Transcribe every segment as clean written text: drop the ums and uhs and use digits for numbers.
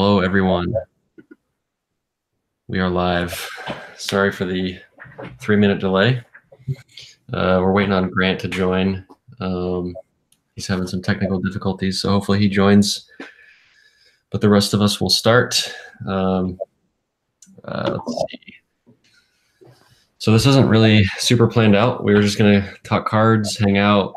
Hello, everyone. We are live. Sorry for the 3-minute delay. We're waiting on Grant to join. He's having some technical difficulties, so hopefully he joins. But the rest of us will start. Let's see. So this isn't really super planned out. We were just going to talk cards, hang out.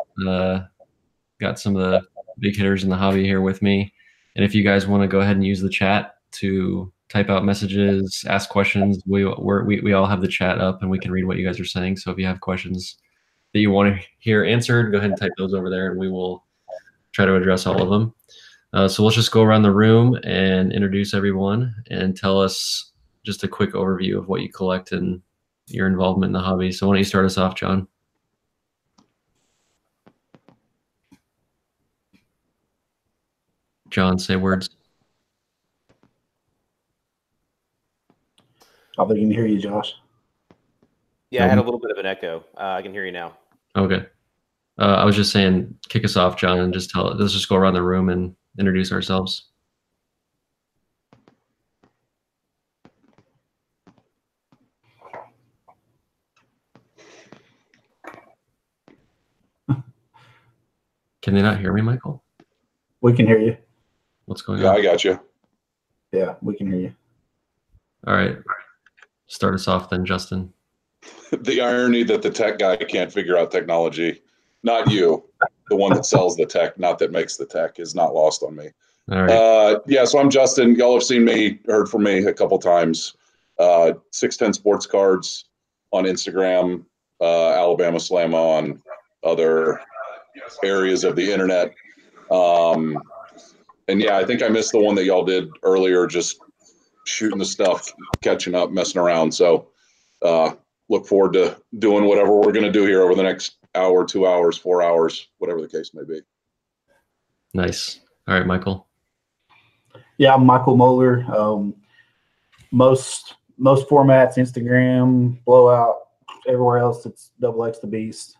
Got some of the big hitters in the hobby here with me. And if you guys want to go ahead and use the chat to type out messages, ask questions, we all have the chat up and we can read what you guys are saying. So if you have questions that you want to hear answered, go ahead and type those over there and we will try to address all of them. So let's just go around the room and introduce everyone and tell us just a quick overview of what you collect and your involvement in the hobby. So why don't you start us off, John? John, say words. I think I can hear you, Josh. Yeah, I had a little bit of an echo. I can hear you now. Okay. I was just saying, kick us off, John, and let's just go around the room and introduce ourselves. Can they not hear me, Michael? We can hear you. What's going on? Yeah, I got you. Yeah, we can hear you. All right. Start us off then, Justin. The irony that the tech guy can't figure out technology, not you, the one that sells the tech, not that makes the tech, is not lost on me. All right. Yeah, so I'm Justin. Y'all have seen me, heard from me a couple times. 610 Sports Cards on Instagram, Alabama Slam on other areas of the internet. And yeah, I think I missed the one that y'all did earlier, just shooting the stuff, catching up, messing around. So look forward to doing whatever we're going to do here over the next hour, 2 hours, 4 hours, whatever the case may be. Nice. All right, Michael. Yeah, I'm Michael Moeller. Most formats, Instagram, Blowout, everywhere else, it's XX the Beast.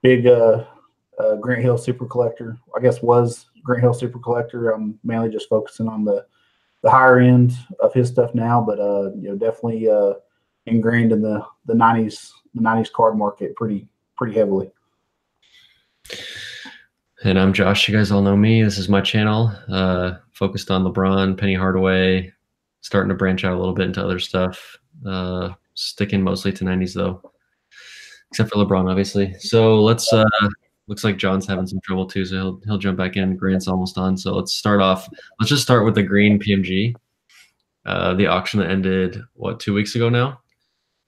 Big Grant Hill Super Collector. I guess was Grant Hill Super Collector. I'm mainly just focusing on the higher end of his stuff now, but definitely ingrained in the 90s card market pretty heavily. And I'm Josh. You guys all know me. This is my channel, focused on LeBron, Penny Hardaway, starting to branch out a little bit into other stuff, sticking mostly to 90s though, except for LeBron, obviously. So let's looks like John's having some trouble too, so he'll jump back in. Grant's almost on, so let's start off. Let's just start with the green PMG, the auction that ended 2 weeks ago now,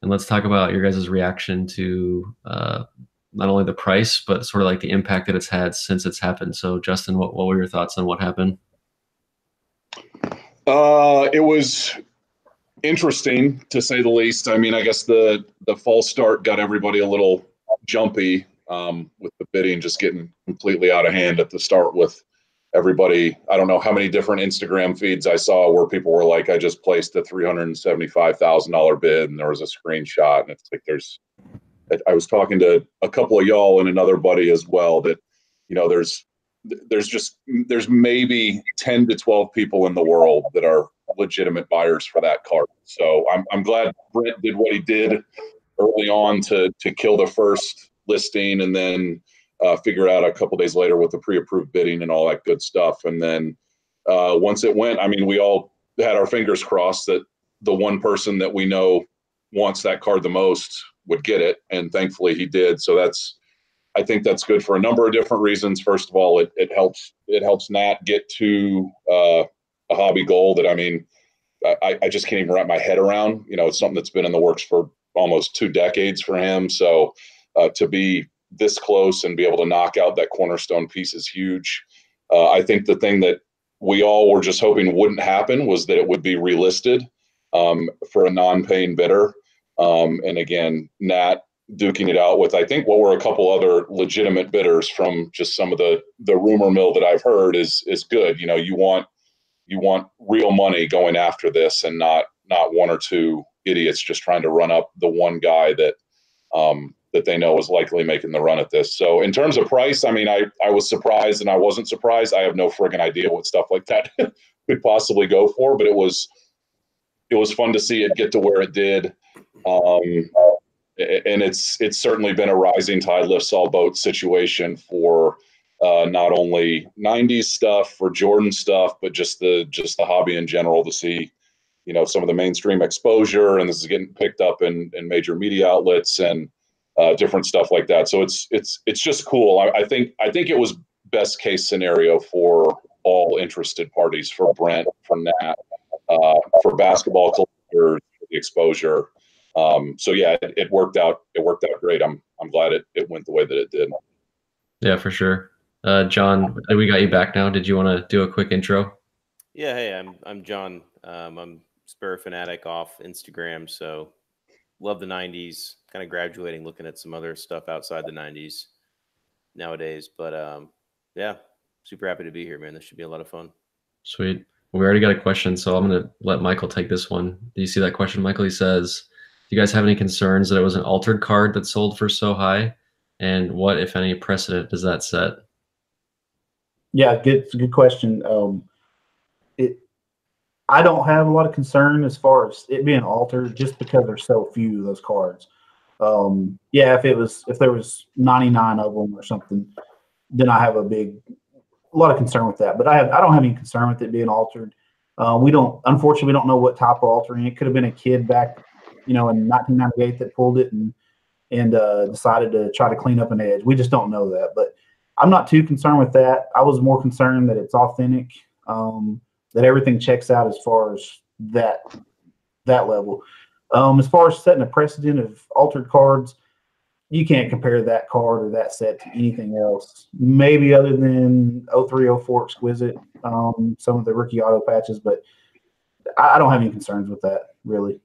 and let's talk about your guys' reaction to not only the price but sort of like the impact that it's had since it's happened. So Justin, what were your thoughts on what happened? It was interesting to say the least. I mean, I guess the false start got everybody a little jumpy. With the bidding just getting completely out of hand at the start with everybody. I don't know how many different Instagram feeds I saw where people were like, I just placed a $375,000 bid and there was a screenshot. And it's like, I was talking to a couple of y'all and another buddy as well that, there's maybe 10 to 12 people in the world that are legitimate buyers for that card. So I'm glad Brent did what he did early on to kill the first listing and then figure out a couple days later with the pre-approved bidding and all that good stuff. And then once it went, I mean, we all had our fingers crossed that the one person that we know wants that card the most would get it. And thankfully he did. So I think that's good for a number of different reasons. First of all, it helps Nat get to a hobby goal that, I mean, I just can't even wrap my head around. It's something that's been in the works for almost 2 decades for him. So to be this close and be able to knock out that cornerstone piece is huge. I think the thing that we all were just hoping wouldn't happen was that it would be relisted for a non-paying bidder. And again, Nat duking it out with, I think, what were a couple other legitimate bidders from just some of the rumor mill that I've heard is good. You want real money going after this and not one or two idiots just trying to run up the one guy that that they know is likely making the run at this. So in terms of price, I mean, I was surprised and I wasn't surprised. I have no friggin' idea what stuff like that could possibly go for, but it was fun to see it get to where it did. And it's certainly been a rising tide lifts all boats situation for not only 90s stuff, for Jordan stuff, but just the hobby in general, to see, you know, some of the mainstream exposure, and this is getting picked up in major media outlets and different stuff like that. So it's just cool. I think it was best case scenario for all interested parties, for Brent, for Nat, for basketball collectors, for the exposure. So yeah, it worked out. It worked out great. I'm glad it went the way that it did. Yeah, for sure. John, we got you back now. Did you want to do a quick intro? Yeah, hey, I'm John. I'm Spur fanatic off Instagram, so love the 90s, kind of graduating, looking at some other stuff outside the 90s nowadays. But yeah, super happy to be here, man. This should be a lot of fun. Sweet. We already got a question, so I'm going to let Michael take this one. Do you see that question, Michael? He says, do you guys have any concerns that it was an altered card that sold for so high? And what, if any, precedent does that set? Yeah, it's a good question. I don't have a lot of concern as far as it being altered, just because there's so few of those cards. Yeah, if there was 99 of them or something, then I have a lot of concern with that. But I don't have any concern with it being altered. Unfortunately, we don't know what type of altering. It could have been a kid back, in 1998 that pulled it and decided to try to clean up an edge. We just don't know that. But I'm not too concerned with that. I was more concerned that it's authentic, that everything checks out as far as that level. As far as setting a precedent of altered cards, you can't compare that card or that set to anything else, maybe other than 0304 Exquisite, some of the rookie auto patches, but I don't have any concerns with that, really.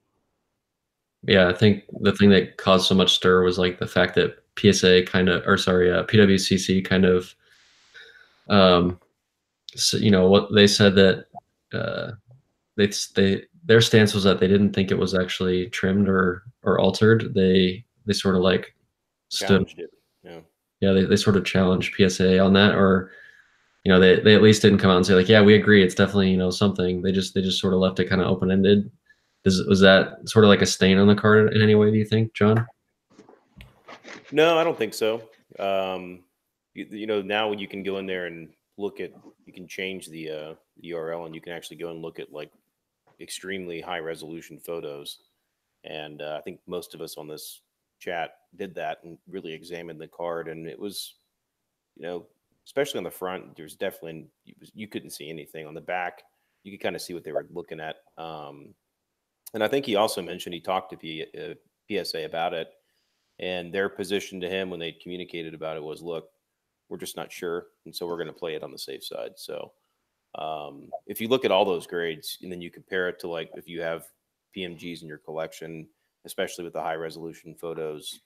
Yeah, I think the thing that caused so much stir was like the fact that PWCC kind of, what they said that their stance was that they didn't think it was actually trimmed or altered. They sort of like Challenged it. Yeah, they sort of challenged PSA on that, or they at least didn't come out and say like, yeah, we agree, it's definitely something. They just sort of left it kind of open ended. Was that sort of like a stain on the card in any way, do you think, John? No, I don't think so. Now you can go in there and you can change the URL, and you can actually go and look at like extremely high resolution photos. And I think most of us on this chat did that and really examined the card. And it was, especially on the front, there's definitely, you couldn't see anything. On the back, you could kind of see what they were looking at. And I think he also mentioned he talked to PSA about it, and their position to him when they communicated about it was, look, we're just not sure, and so we're going to play it on the safe side. So if you look at all those grades and then you compare it to like if you have PMGs in your collection, especially with the high resolution photos,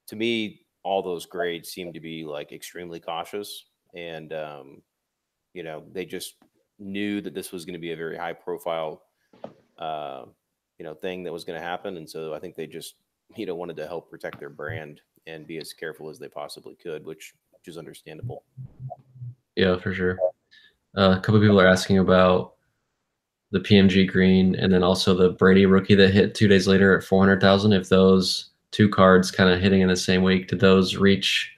to me, all those grades seem to be like extremely cautious. And, they just knew that this was going to be a very high profile, thing that was going to happen. And so I think they just, wanted to help protect their brand and be as careful as they possibly could, which is understandable. Yeah, for sure. A couple of people are asking about the PMG green and then also the Brady rookie that hit 2 days later at 400,000. If those two cards kind of hitting in the same week, did those reach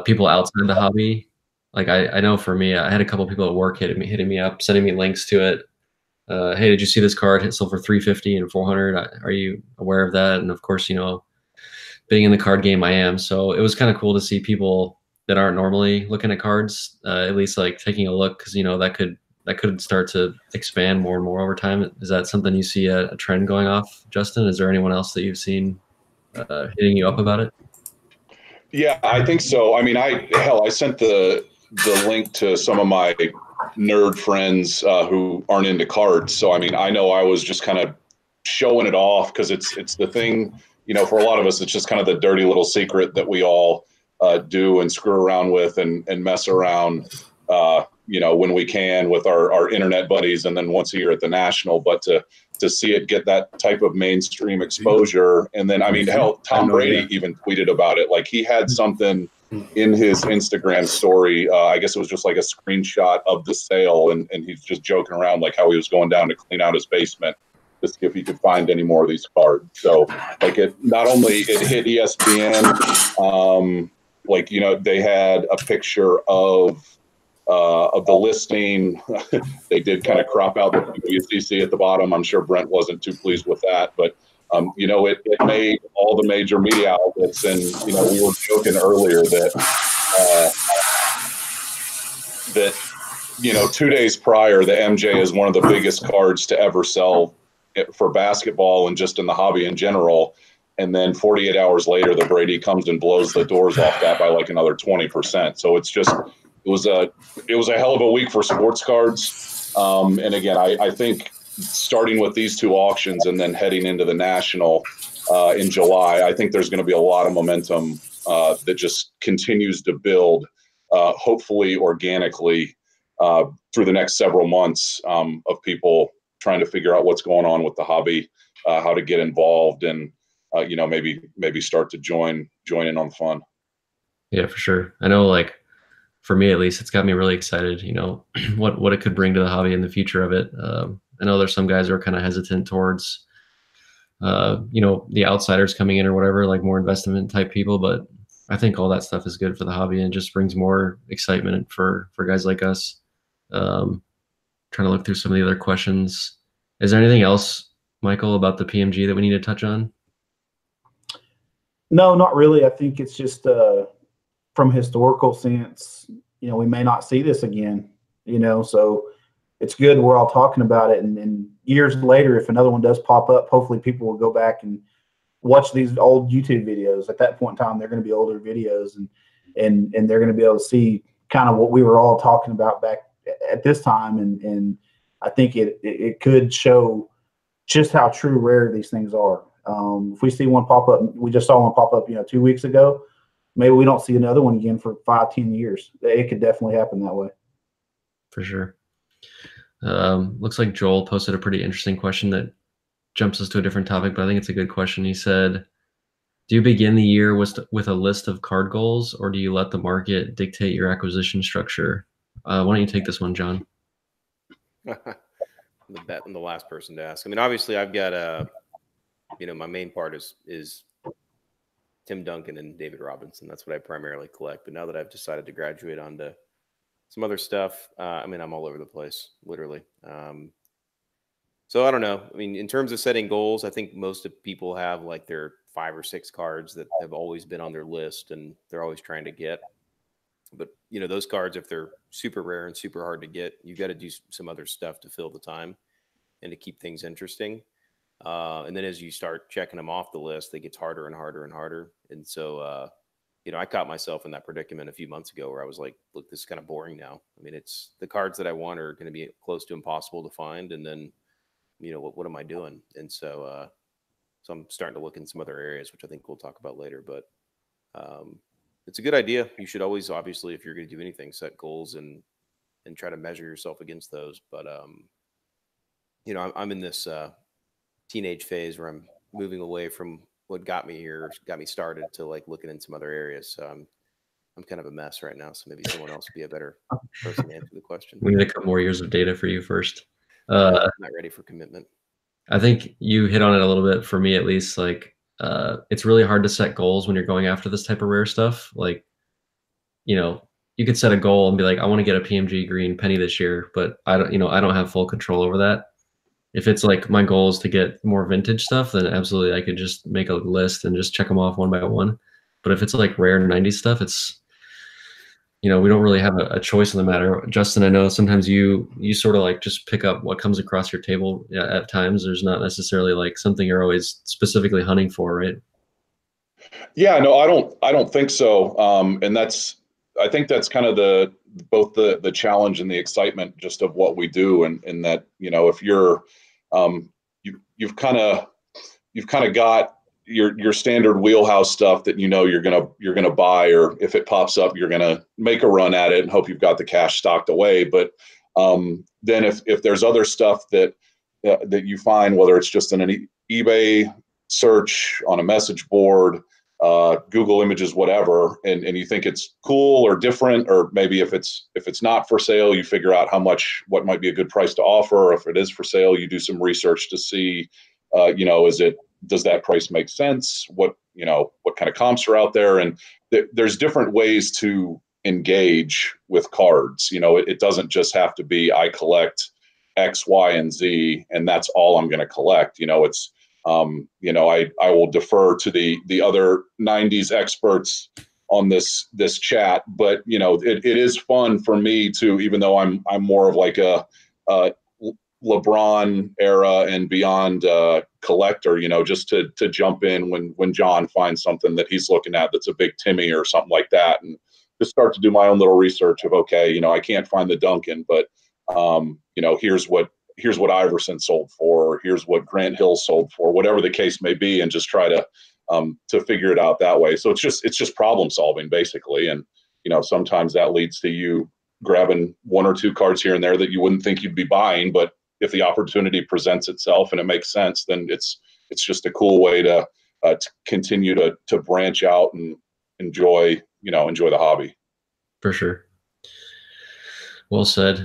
people outside the hobby? Like I know for me, I had a couple of people at work hitting me up, sending me links to it. Hey, did you see this card hit sold for 350 and 400? Are you aware of that? And of course, being in the card game, I am. So it was kind of cool to see people that aren't normally looking at cards, at least like taking a look, because that could start to expand more and more over time. Is that something you see a trend going off, Justin? Is there anyone else that you've seen hitting you up about it? Yeah, I think so. I mean, I sent the link to some of my nerd friends who aren't into cards. So I mean, I know I was just kind of showing it off because it's the thing. For a lot of us, it's just kind of the dirty little secret that we all do and screw around with and mess around. when we can with our internet buddies, and then once a year at the National. But to see it get that type of mainstream exposure, and then hell, Tom Brady even tweeted about it. Like, he had something in his Instagram story. I guess it was just like a screenshot of the sale, and he's just joking around like how he was going down to clean out his basement to see if he could find any more of these cards. So like, it not only it hit ESPN, they had a picture of the listing. They did kind of crop out the WCC at the bottom. I'm sure Brent wasn't too pleased with that, but it made all the major media outlets. And we were joking earlier that 2 days prior, the MJ is one of the biggest cards to ever sell for basketball and just in the hobby in general. And then 48 hours later, the Brady comes and blows the doors off that by like another 20%. So it's just, it was a hell of a week for sports cards. And again, I think starting with these two auctions and then heading into the National in July, I think there's going to be a lot of momentum that just continues to build, hopefully organically, through the next several months, of people trying to figure out what's going on with the hobby, how to get involved, and maybe start to join in on the fun. Yeah, for sure. I know, like, for me at least, it's got me really excited, what it could bring to the hobby in the future of it. I know there's some guys who are kind of hesitant towards, the outsiders coming in or whatever, like more investment type people, but I think all that stuff is good for the hobby and just brings more excitement for guys like us. Trying to look through some of the other questions. Is there anything else, Michael, about the PMG that we need to touch on? No, not really. I think it's just from historical sense, we may not see this again, so it's good we're all talking about it. And years later, if another one does pop up, hopefully people will go back and watch these old YouTube videos. At that point in time, they're going to be older videos, and they're going to be able to see kind of what we were all talking about back at this time. And I think it could show just how true rare these things are. If we see one pop up, we just saw one pop up, 2 weeks ago, maybe we don't see another one again for 5-10 years. It could definitely happen that way. For sure. Looks like Joel posted a pretty interesting question that jumps us to a different topic, but I think it's a good question. He said, do you begin the year with a list of card goals, or do you let the market dictate your acquisition structure? Why don't you take this one, John? I'm the last person to ask. Obviously I've got my main part is Tim Duncan and David Robinson. That's what I primarily collect. But now that I've decided to graduate onto some other stuff, I'm all over the place, literally. So I don't know. In terms of setting goals, I think most of people have like their 5 or 6 cards that have always been on their list and they're always trying to get. But, those cards, if they're super rare and super hard to get, you got to do some other stuff to fill the time and to keep things interesting. And then as you start checking them off the list, it gets harder and harder and harder. And so, I caught myself in that predicament a few months ago where I was like, look, this is kind of boring now. It's the cards that I want are going to be close to impossible to find. And then, what am I doing? And so, so I'm starting to look in some other areas, which I think we'll talk about later. But it's a good idea. You should always, obviously, if you're going to do anything, set goals and try to measure yourself against those. But, I'm in this teenage phase where I'm moving away from what got me here, got me started, to like looking in some other areas. So I'm kind of a mess right now. So maybe someone else would be a better person to answer the question. We need a couple more years of data for you first. I'm not ready for commitment. I think you hit on it a little bit, for me at least. Like, it's really hard to set goals when you're going after this type of rare stuff. Like, you could set a goal and be like, I want to get a PMG green penny this year, but I don't have full control over that. If it's like my goal is to get more vintage stuff, then absolutely I could just make a list and just check them off one by one. But if it's like rare 90s stuff, it's, we don't really have a choice in the matter. Justin, I know sometimes you sort of like just pick up what comes across your table at times. There's not necessarily like something you're always specifically hunting for, right? Yeah, no, I don't think so. And I think that's kind of both the challenge and the excitement just of what we do. And that, if you're, you've kind of got your standard wheelhouse stuff that you're gonna buy, or if it pops up, you're gonna make a run at it and hope you've got the cash stocked away. But then if there's other stuff that you find, whether it's just in an eBay search, on a message board, Google Images, whatever, and you think it's cool or different, or maybe if it's not for sale, you figure out what might be a good price to offer, or if it is for sale, you do some research to see, does that price make sense? What kind of comps are out there? And there's different ways to engage with cards. It doesn't just have to be, I collect X, Y, and Z, and that's all I'm going to collect. It's I will defer to the other 90s experts on this chat, but it is fun for me to, even though I'm more of like a LeBron era and beyond collector, just to jump in when John finds something that he's looking at that's a big Timmy or something like that, and just start to do my own little research of, okay, I can't find the Duncan, but here's what Iverson sold for, or here's what Grant Hill sold for, whatever the case may be, and just try to figure it out that way. So it's just problem solving basically, and sometimes that leads to you grabbing one or two cards here and there that you wouldn't think you'd be buying, but if the opportunity presents itself and it makes sense, then it's just a cool way to continue to branch out and enjoy the hobby. For sure. Well said.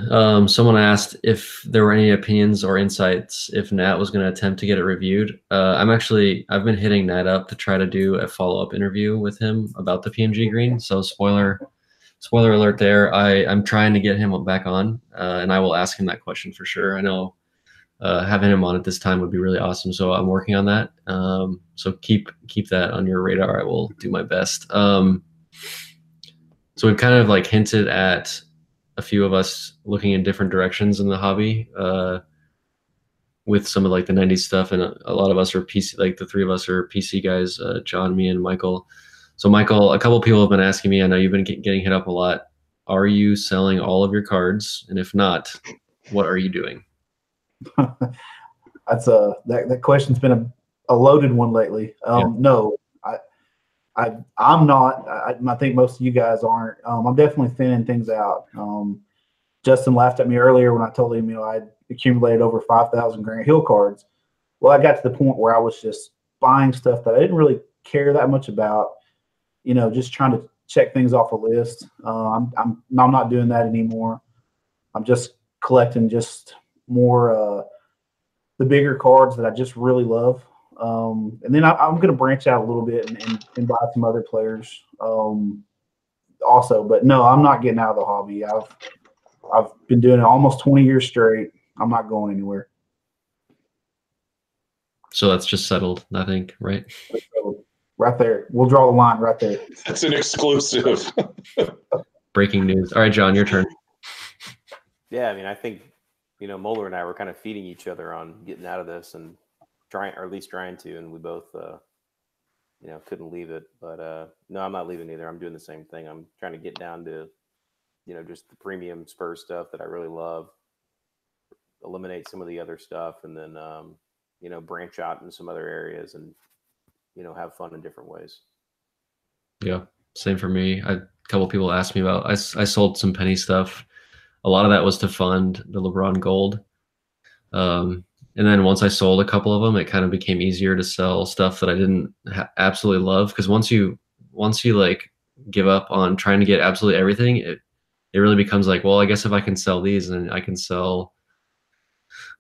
Someone asked if there were any opinions or insights if Nat was going to attempt to get it reviewed. I've been hitting Nat up to try to do a follow-up interview with him about the PMG green. So spoiler alert there. I'm trying to get him back on, and I will ask him that question for sure. I know having him on at this time would be really awesome. So I'm working on that. So keep that on your radar. I will do my best. So we've kind of like hinted at a few of us looking in different directions in the hobby, with some of like the 90s stuff, and a lot of us are PC, like the three of us are PC guys, John, me, and Michael. So Michael, a couple of people have been asking me, I know you've been getting hit up a lot, are you selling all of your cards? And if not, what are you doing? That's that question's been a loaded one lately. No, I'm not. I think most of you guys aren't. I'm definitely thinning things out. Justin laughed at me earlier when I told him, I'd accumulated over 5,000 Grant Hill cards. Well, I got to the point where I was just buying stuff that I didn't really care that much about, just trying to check things off a list. I'm not doing that anymore. I'm just collecting just more the bigger cards that I just really love. And then I'm going to branch out a little bit and buy some other players also. But no, I'm not getting out of the hobby. I've been doing it almost 20 years straight. I'm not going anywhere. So that's just settled, I think, right? Right there. We'll draw the line right there. That's an exclusive. Breaking news. All right, John, your turn. Yeah, I think, Moeller and I were kind of feeding each other on getting out of this and trying to, and we both, couldn't leave it. But no, I'm not leaving either. I'm doing the same thing. I'm trying to get down to, just the premium Spurs stuff that I really love, eliminate some of the other stuff, and then, branch out in some other areas and, have fun in different ways. Yeah, same for me. A couple of people asked me about, I sold some penny stuff. A lot of that was to fund the LeBron Gold. And then once I sold a couple of them, it kind of became easier to sell stuff that I didn't absolutely love. Because once you like give up on trying to get absolutely everything, it really becomes like, well, I guess if I can sell these, then I can sell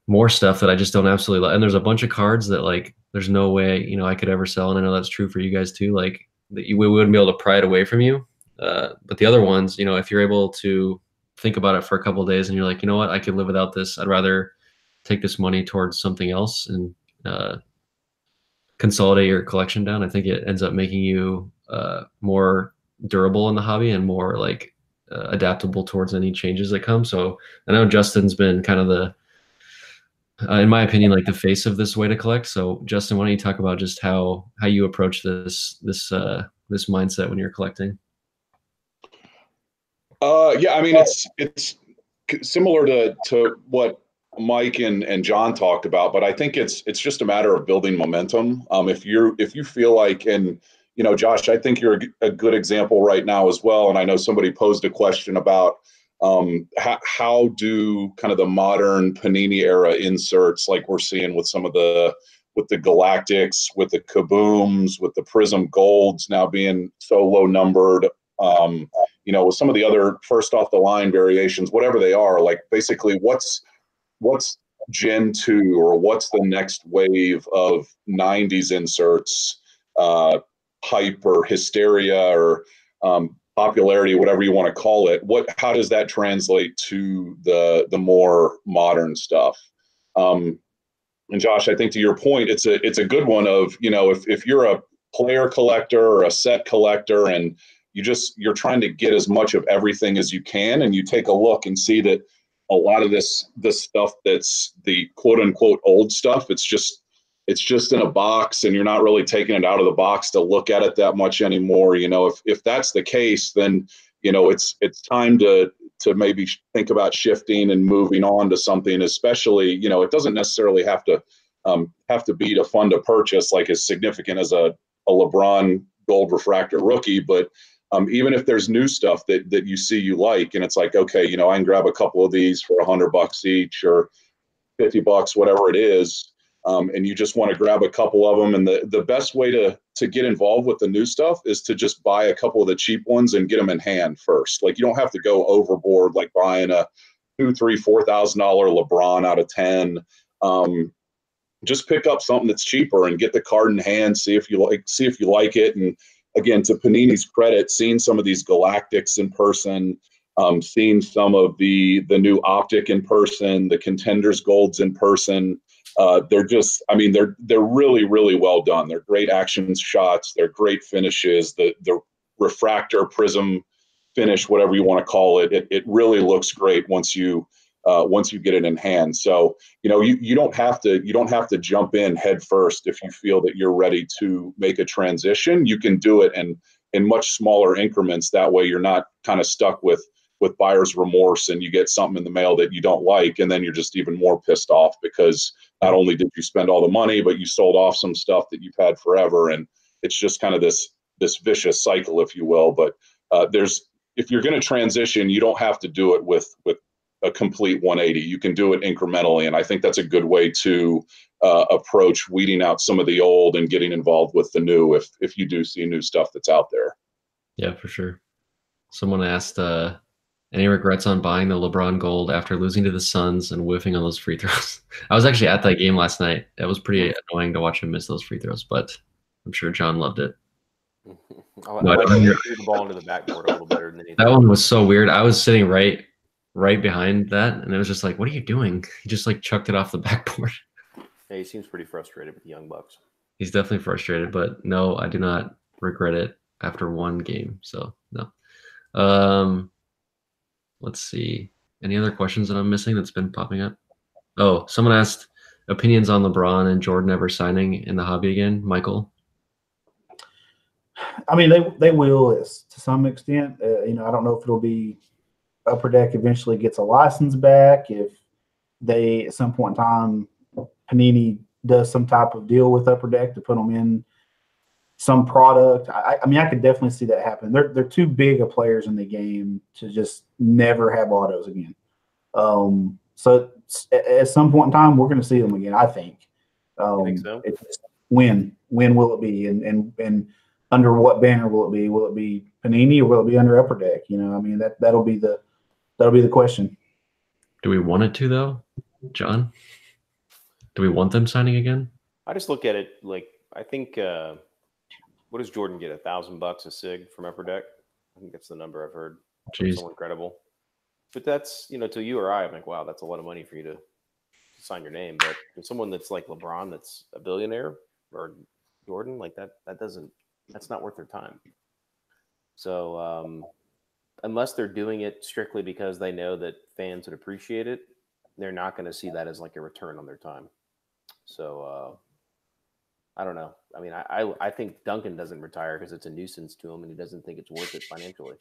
more stuff that I just don't absolutely love. And there's a bunch of cards that like, there's no way, I could ever sell. And I know that's true for you guys too. Like we wouldn't be able to pry it away from you. But the other ones, if you're able to think about it for a couple of days and you're like, you know what, I could live without this. I'd rather take this money towards something else and consolidate your collection down. I think it ends up making you more durable in the hobby and more like adaptable towards any changes that come. So I know Justin's been kind of the, in my opinion, like the face of this way to collect. So Justin, why don't you talk about just how you approach this mindset when you're collecting? Yeah, it's similar to what Mike and John talked about, but I think it's just a matter of building momentum. If you feel like, and Josh, I think you're a good example right now as well. And I know somebody posed a question about how do kind of the modern Panini era inserts, like we're seeing with some of the Galactics, with the Kabooms, with the Prism Golds now being so low numbered, with some of the other first off the line variations, whatever they are, like basically what's Gen 2 or what's the next wave of 90s inserts, hype or hysteria or popularity, whatever you want to call it. How does that translate to the more modern stuff? And Josh, I think to your point, it's a good one of, if you're a player collector or a set collector and you're trying to get as much of everything as you can, and you take a look and see that a lot of this stuff that's the quote unquote old stuff, it's just in a box and you're not really taking it out of the box to look at it that much anymore. If that's the case, then it's time to maybe think about shifting and moving on to something, especially, it doesn't necessarily have to be to fund a purchase like as significant as a LeBron gold refractor rookie, but even if there's new stuff that you see you like, and it's like, okay, I can grab a couple of these for $100 each or $50, whatever it is, and you just want to grab a couple of them. And the best way to get involved with the new stuff is to just buy a couple of the cheap ones and get them in hand first. Like, you don't have to go overboard, like buying a $2,000, $3,000, $4,000 LeBron out of 10. Just pick up something that's cheaper and get the card in hand, see if you like it. And again, to Panini's credit, seeing some of these Galactics in person, seeing some of the new Optic in person, the Contenders Golds in person, they're really, really well done. They're great action shots. They're great finishes. The refractor prism finish, whatever you want to call it, it really looks great once you get it in hand. So, you don't have to jump in head first if you feel that you're ready to make a transition. You can do it in much smaller increments. That way you're not kind of stuck with buyer's remorse and you get something in the mail that you don't like. And then you're just even more pissed off because not only did you spend all the money, but you sold off some stuff that you've had forever. And it's just kind of this vicious cycle, if you will. But if you're going to transition, you don't have to do it with a complete 180. You can do it incrementally. And I think that's a good way to approach weeding out some of the old and getting involved with the new if you do see new stuff that's out there. Yeah, for sure. Someone asked, any regrets on buying the LeBron gold after losing to the Suns and whiffing on those free throws? I was actually at that game last night. It was pretty annoying to watch him miss those free throws, but I'm sure John loved it. I like to threw the ball into the backboard a little better than anything. That one was so weird. I was sitting right behind that, and it was just like, what are you doing? He just like chucked it off the backboard. Yeah, he seems pretty frustrated with the Young Bucks. He's definitely frustrated, but no, I do not regret it after one game. So no. Let's see. Any other questions that I'm missing that's been popping up? Oh, someone asked opinions on LeBron and Jordan ever signing in the hobby again. Michael? I mean, they will to some extent. I don't know if it'll be Upper Deck eventually gets a license back. If they, at some point in time, Panini does some type of deal with Upper Deck to put them in some product. I mean, I could definitely see that happen. They're too big of players in the game to just never have autos again. So at some point in time, we're going to see them again, I think. You think so? When will it be? And under what banner will it be? Will it be Panini or will it be under Upper Deck? I mean, that'll be the question. Do we want it to, though, John? Do we want them signing again? I just look at it like, I think, what does Jordan get? $1,000 a sig from Upper Deck? I think that's the number I've heard. Jeez. So incredible. But that's, to you or I'm like, wow, that's a lot of money for you to sign your name. But for someone that's like LeBron, that's a billionaire, or Jordan, like that's not worth their time. So unless they're doing it strictly because they know that fans would appreciate it, they're not going to see that as like a return on their time. So I don't know. I mean, I think Duncan doesn't retire because it's a nuisance to him and he doesn't think it's worth it financially.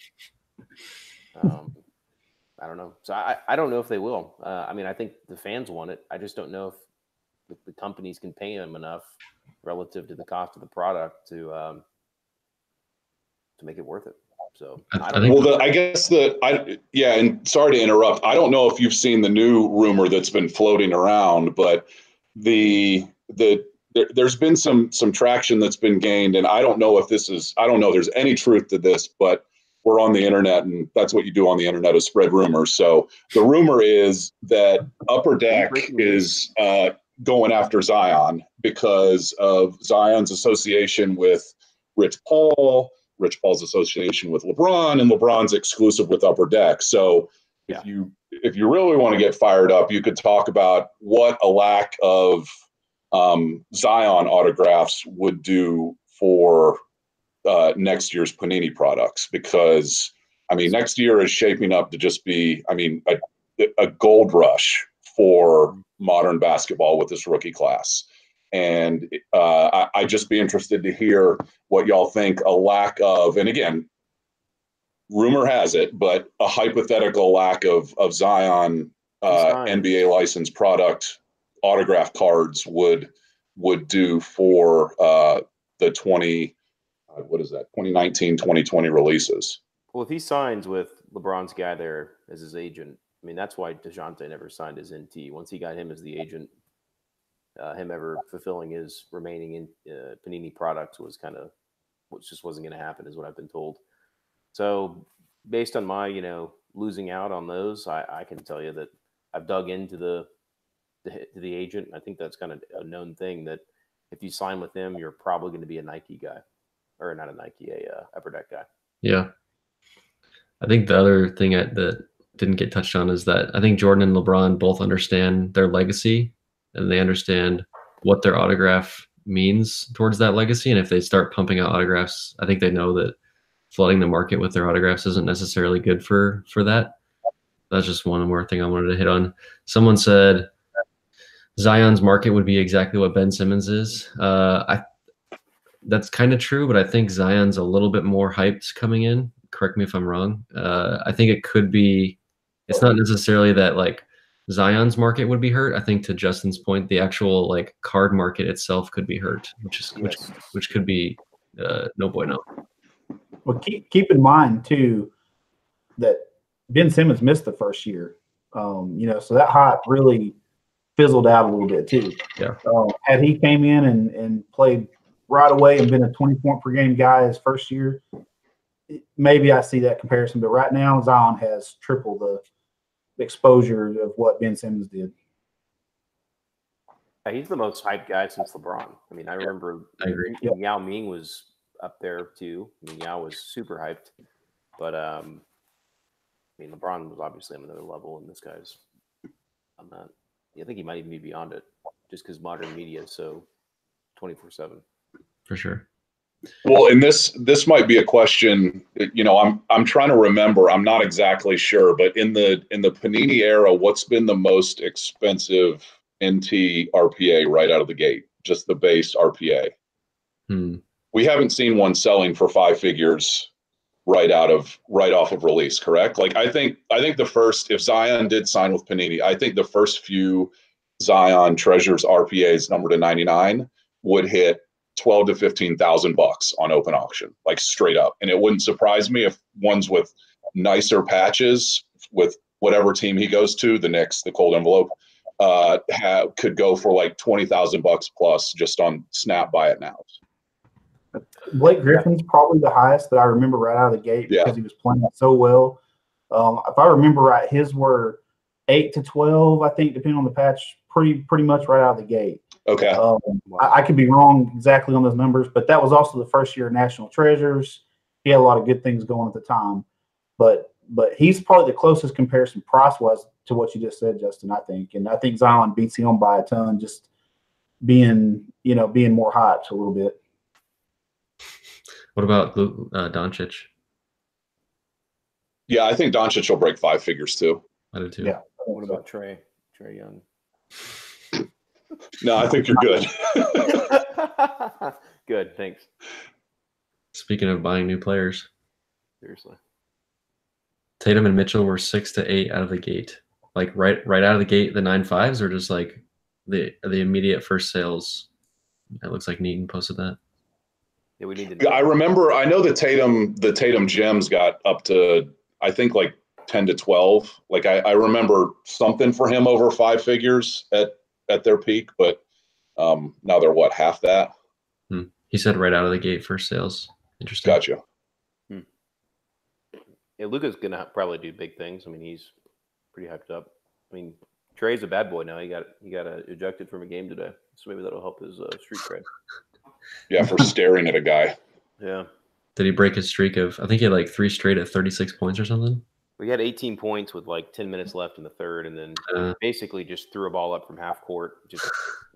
I don't know. So I don't know if they will. I mean, I think the fans want it. I just don't know if the companies can pay them enough relative to the cost of the product to make it worth it. So I don't know. Well, and sorry to interrupt. I don't know if you've seen the new rumor that's been floating around, but there's been some traction that's been gained, and I don't know if I don't know if there's any truth to this, but we're on the internet, and that's what you do on the internet, is spread rumors. So the rumor is that Upper Deck is going after Zion because of Zion's association with Rich Paul, Rich Paul's association with LeBron, and LeBron's exclusive with Upper Deck. So if you really want to get fired up, you could talk about what a lack of Zion autographs would do for next year's Panini products, because I mean, next year is shaping up to just be, I mean, a gold rush for modern basketball with this rookie class. And I'd just be interested to hear what y'all think a lack of, and again, rumor has it, but a hypothetical lack of Zion NBA licensed product autograph cards would do for the 2019, 2020 releases. Well, if he signs with LeBron's guy there as his agent, I mean, that's why DeJounte never signed his NT. Once he got him as the agent, him ever fulfilling his remaining in Panini products just wasn't going to happen, is what I've been told. So based on my, losing out on those, I can tell you that I've dug into the agent. I think that's kind of a known thing, that if you sign with them, you're probably going to be a Nike guy, or not a Nike, Upper Deck guy. Yeah. I think the other thing that didn't get touched on is that I think Jordan and LeBron both understand their legacy, and they understand what their autograph means towards that legacy. And if they start pumping out autographs, I think they know that flooding the market with their autographs isn't necessarily good for that. That's just one more thing I wanted to hit on. Someone said Zion's market would be exactly what Ben Simmons is. That's kind of true, but I think Zion's a little bit more hyped coming in. Correct me if I'm wrong. I think it could be, it's not necessarily that like Zion's market would be hurt. I think, to Justin's point, the actual like card market itself could be hurt, which could be no bueno. Well, keep in mind too that Ben Simmons missed the first year, so that hype really fizzled out a little bit too. Yeah. Had he came in and played right away and been a 20-point per game guy his first year, maybe I see that comparison. But right now, Zion has triple the exposure of what Ben Simmons did. He's the most hyped guy since LeBron. I mean, I remember. I agree. Yao Ming was up there too. I mean, Yao was super hyped, but I mean, LeBron was obviously on another level, and this guy's on that. I think he might even be beyond it, just because modern media is so 24/7. For sure. Well, and this might be a question. I'm trying to remember. I'm not exactly sure, but in the Panini era, what's been the most expensive NT RPA right out of the gate? Just the base RPA. We haven't seen one selling for 5 figures right off of release, correct? Like I think the first, if Zion did sign with Panini, I think the first few Zion Treasures RPAs numbered to 99 would hit $12,000 to $15,000 on open auction, like straight up. And it wouldn't surprise me if ones with nicer patches with whatever team he goes to, the Knicks, the cold envelope, could go for like $20,000 plus just on snap buy it now. Blake Griffin's probably the highest that I remember right out of the gate because he was playing so well. If I remember right, his were 8 to 12, I think, depending on the patch, pretty much right out of the gate. Okay. I could be wrong exactly on those numbers, but that was also the first year of National Treasures. He had a lot of good things going at the time, but he's probably the closest comparison price-wise to what you just said, Justin, I think. And I think Zion beats him by a ton, just being more hyped a little bit. What about Doncic? Yeah, I think Doncic will break 5 figures too. I do too. Yeah. What about Trey Young? No, I think you're good. Good, thanks. Speaking of buying new players. Seriously. Tatum and Mitchell were 6 to 8 out of the gate. Like right out of the gate, the 9.5s, or just like the immediate first sales. It looks like Neaton posted that. Yeah, we need to. I remember. I know the Tatum gems got up to, I think, like 10 to 12. Like I remember something for him over 5 figures at their peak, but now they're what, half that? He said right out of the gate first sales. Interesting. Gotcha. Yeah, Luka's gonna probably do big things. I mean, he's pretty hyped up. I mean, Trey's a bad boy now. He got ejected from a game today, so maybe that'll help his street cred. Yeah, for staring at a guy. Yeah. Did he break his streak of? I think he had like 3 straight at 36 points or something. We had 18 points with like 10 minutes left in the third, and then basically just threw a ball up from half court.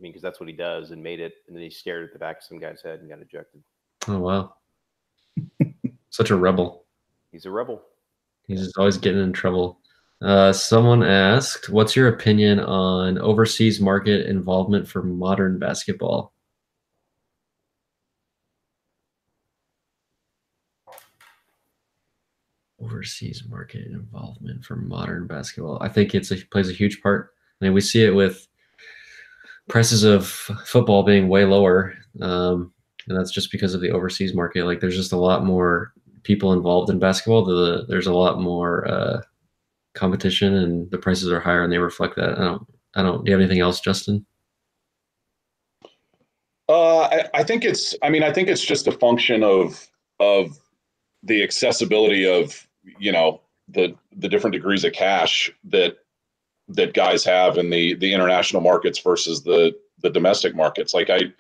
Because that's what he does, and made it. And then he stared at the back of some guy's head and got ejected. Oh wow! Such a rebel. He's a rebel. He's just always getting in trouble. Someone asked, "What's your opinion on overseas market involvement for modern basketball?" Overseas market involvement for modern basketball. I think plays a huge part. I mean, we see it with prices of football being way lower, and that's just because of the overseas market. Like, there's just a lot more people involved in basketball. There's a lot more competition, and the prices are higher, and they reflect that. I don't. Do you have anything else, Justin? I think it's. I mean, I think it's just a function of the accessibility of, you know, the different degrees of cash that guys have in the international markets versus the domestic markets. Like I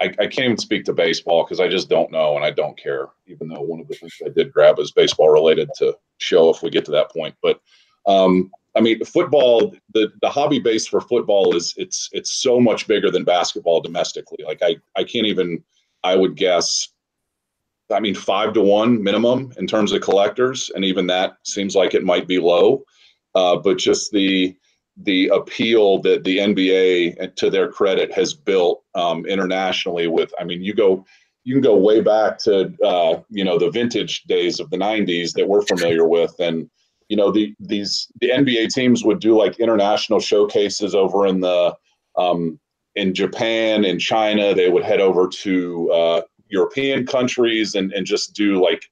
can't even speak to baseball because I just don't know, and I don't care, even though one of the things I did grab is baseball related to show if we get to that point. But I mean, football, the hobby base for football is it's so much bigger than basketball domestically. Like I can't even, I would guess, I mean, 5 to 1 minimum in terms of collectors, and even that seems like it might be low. But just the appeal that the NBA, to their credit, has built internationally with, I mean, you can go way back to you know, the vintage days of the 90s that we're familiar with, and you know, the NBA teams would do like international showcases over in Japan and China. They would head over to European countries and just do like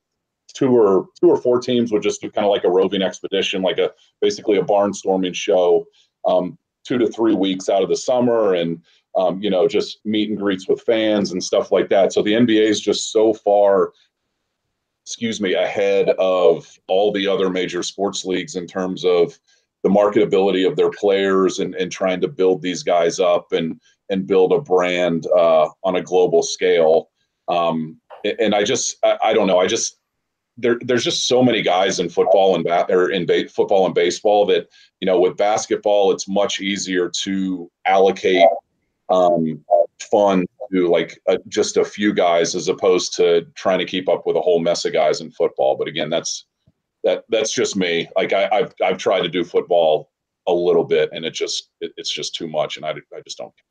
two or four teams would just do kind of like a roving expedition, like basically a barnstorming show, 2 to 3 weeks out of the summer, and you know, just meet and greets with fans and stuff like that. So the NBA is just so far, ahead of all the other major sports leagues in terms of the marketability of their players and trying to build these guys up and build a brand on a global scale. And I don't know. There's just so many guys in football and football and baseball that, you know, with basketball, it's much easier to allocate fun to like just a few guys as opposed to trying to keep up with a whole mess of guys in football. But again, that's just me. Like I've tried to do football a little bit, and it's just too much, and I just don't care.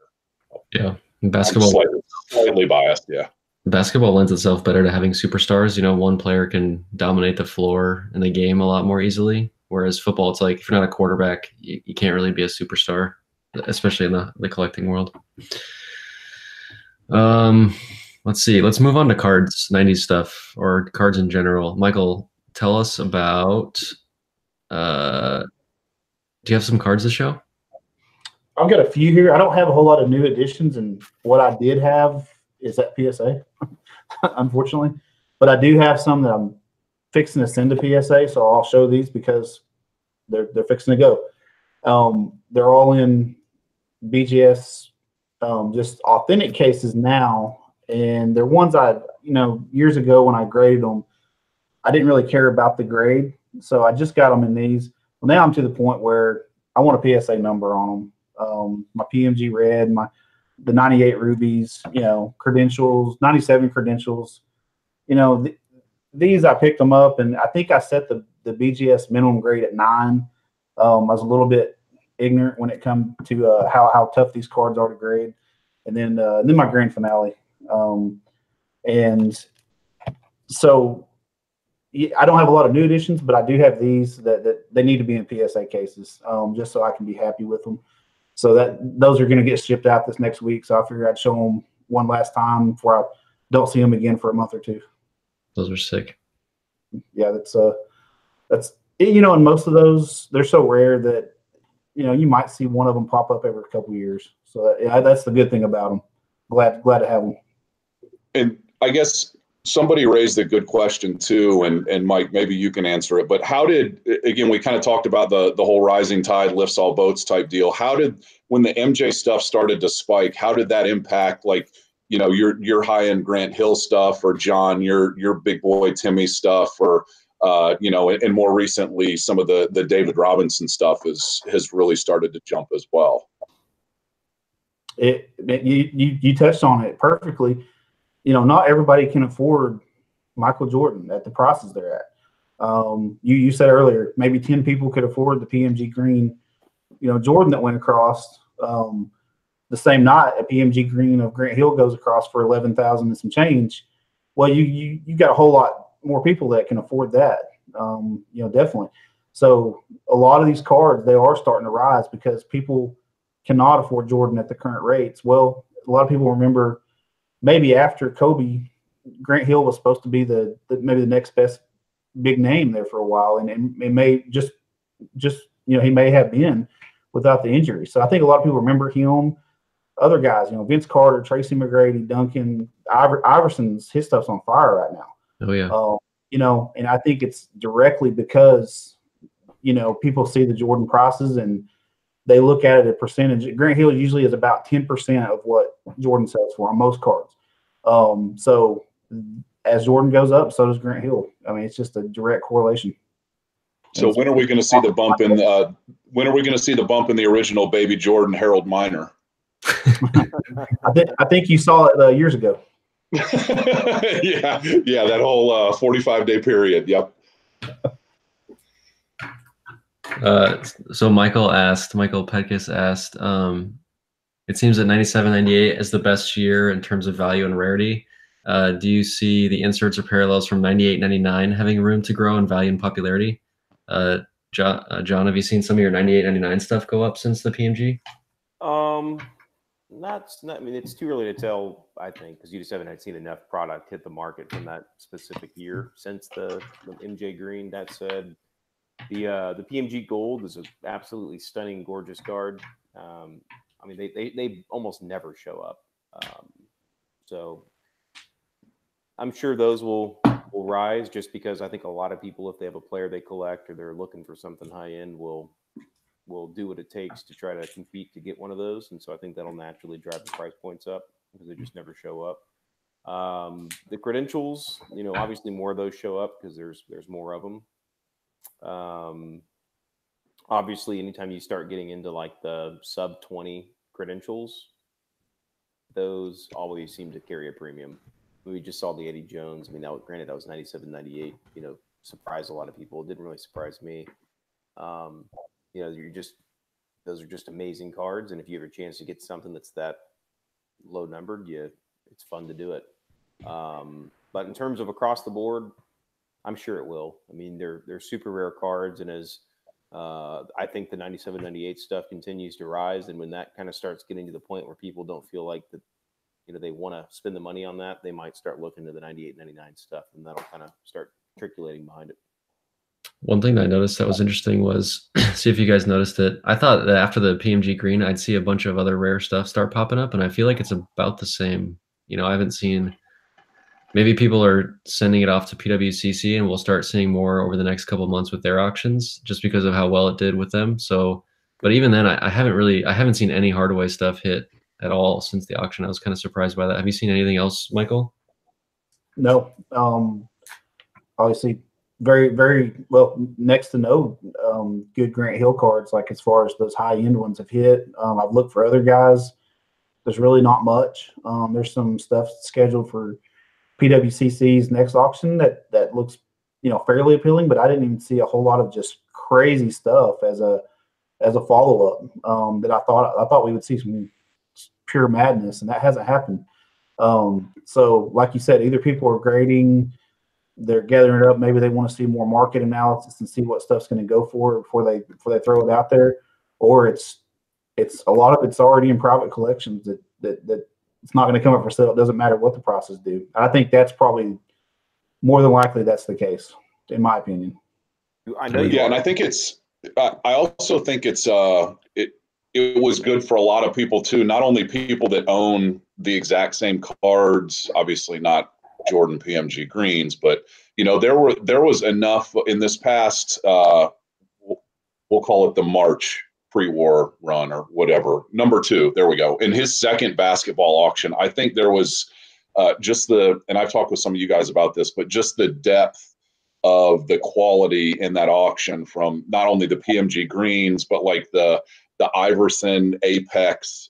Yeah, basketball slightly biased. Yeah. Basketball lends itself better to having superstars. You know, one player can dominate the floor in the game a lot more easily. Whereas football, it's like if you're not a quarterback, you can't really be a superstar, especially in the collecting world. Let's see. Let's move on to cards, 90s stuff, or cards in general. Michael, tell us about. Do you have some cards to show? I've got a few here. I don't have a whole lot of new additions, and what I did have is that PSA, unfortunately. But I do have some that I'm fixing to send to PSA, so I'll show these because they're fixing to go. They're all in BGS, just authentic cases now, and they're ones years ago when I graded them, I didn't really care about the grade, so I just got them in these. Well, now I'm to the point where I want a PSA number on them. My PMG red, the 98 rubies, you know, credentials, 97 credentials. You know, these I picked them up, and I think I set the BGS minimum grade at 9. I was a little bit ignorant when it comes to how tough these cards are to grade, and then my grand finale. And so I don't have a lot of new editions, but I do have these that they need to be in PSA cases, just so I can be happy with them. So those are going to get shipped out this next week. So I figured I'd show them one last time before I don't see them again for a month or two. Those are sick. Yeah, that's and most of those, they're so rare that you might see one of them pop up every couple of years. So yeah, that's the good thing about them. Glad to have them. And I guess somebody raised a good question too, and Mike, maybe you can answer it. But how did, again, we kind of talked about the whole rising tide lifts all boats type deal. How did, when the MJ stuff started to spike, how did that impact, like, your high end Grant Hill stuff, or John, your big boy Timmy stuff, or and more recently some of the David Robinson stuff has really started to jump as well. You touched on it perfectly. Not everybody can afford Michael Jordan at the prices they're at. You said earlier, maybe 10 people could afford the PMG green, Jordan that went across the same night. A PMG green of Grant Hill goes across for 11,000 and some change. Well, you got a whole lot more people that can afford that. Definitely. So a lot of these cards, they are starting to rise because people cannot afford Jordan at the current rates. Well, a lot of people remember, maybe after Kobe, Grant Hill was supposed to be maybe the next best big name there for a while, and it may just he may have been without the injury. So I think a lot of people remember him. Other guys, Vince Carter, Tracy McGrady, Duncan, Iverson's, his stuff's on fire right now. Oh yeah. And I think it's directly because people see the Jordan prices and they look at it a percentage. Grant Hill usually is about 10% of what Jordan sells for on most cards. So as Jordan goes up, so does Grant Hill. I mean, it's just a direct correlation. So when are we going to see the bump in? When are we going to see the bump in the original Baby Jordan Harold Miner? I think you saw it years ago. yeah, that whole 45-day period. Yep. So Michael Petkus asked, it seems that 97-98 is the best year in terms of value and rarity. Do you see the inserts or parallels from 98-99 having room to grow in value and popularity? John, have you seen some of your 98-99 stuff go up since the PMG? I mean, it's too early to tell, I think, because you just haven't seen enough product hit the market from that specific year since the MJ Green. That said, the PMG Gold is an absolutely stunning, gorgeous card. I mean, they almost never show up. So I'm sure those will rise, just because I think a lot of people, if they have a player they collect or they're looking for something high end, will do what it takes to try to compete to get one of those. And so I think that'll naturally drive the price points up because they just never show up. The credentials, obviously more of those show up because there's more of them. Obviously, anytime you start getting into like the sub 20 credentials, those always seem to carry a premium. We just saw the Eddie Jones. I mean, granted, that was 97-98, surprised a lot of people. It didn't really surprise me. Those are just amazing cards. And if you have a chance to get something that's that low numbered, it's fun to do it. But in terms of across the board, I'm sure it will. I mean, they're super rare cards. And as I think the 97-98 stuff continues to rise, and when that kind of starts getting to the point where people don't feel like that, they want to spend the money on that, they might start looking to the 98-99 stuff, and that'll kind of start circulating behind it. One thing that I noticed that was interesting was, see if you guys noticed it. I thought that after the PMG Green, I'd see a bunch of other rare stuff start popping up, and I feel like it's about the same. I haven't seen. Maybe people are sending it off to PWCC, and we'll start seeing more over the next couple of months with their auctions, just because of how well it did with them. So, but even then, I haven't seen any Hardaway stuff hit at all since the auction. I was kind of surprised by that. Have you seen anything else, Michael? No. Obviously, very, very well, next to no good Grant Hill cards, like as far as those high end ones have hit. I've looked for other guys. There's really not much. There's some stuff scheduled for PWCC's next auction that looks, fairly appealing, but I didn't even see a whole lot of just crazy stuff as a follow up that I thought we would see some pure madness, and that hasn't happened. So like you said, either people are grading, they're gathering it up. Maybe they want to see more market analysis and see what stuff's going to go for before they throw it out there, or it's a lot of it's already in private collections that it's not going to come up for sale. It doesn't matter what the prices do. I think that's probably more than likely that's the case, in my opinion. I know. Yeah, and I think it's. I also think it's. It was good for a lot of people too. Not only people that own the exact same cards, obviously not Jordan PMG greens, but there was enough in this past. We'll call it the March pre-war run or whatever. Number 2, there we go. In his second basketball auction, I think there was and I've talked with some of you guys about this, but just the depth of the quality in that auction from not only the PMG greens, but like the Iverson Apex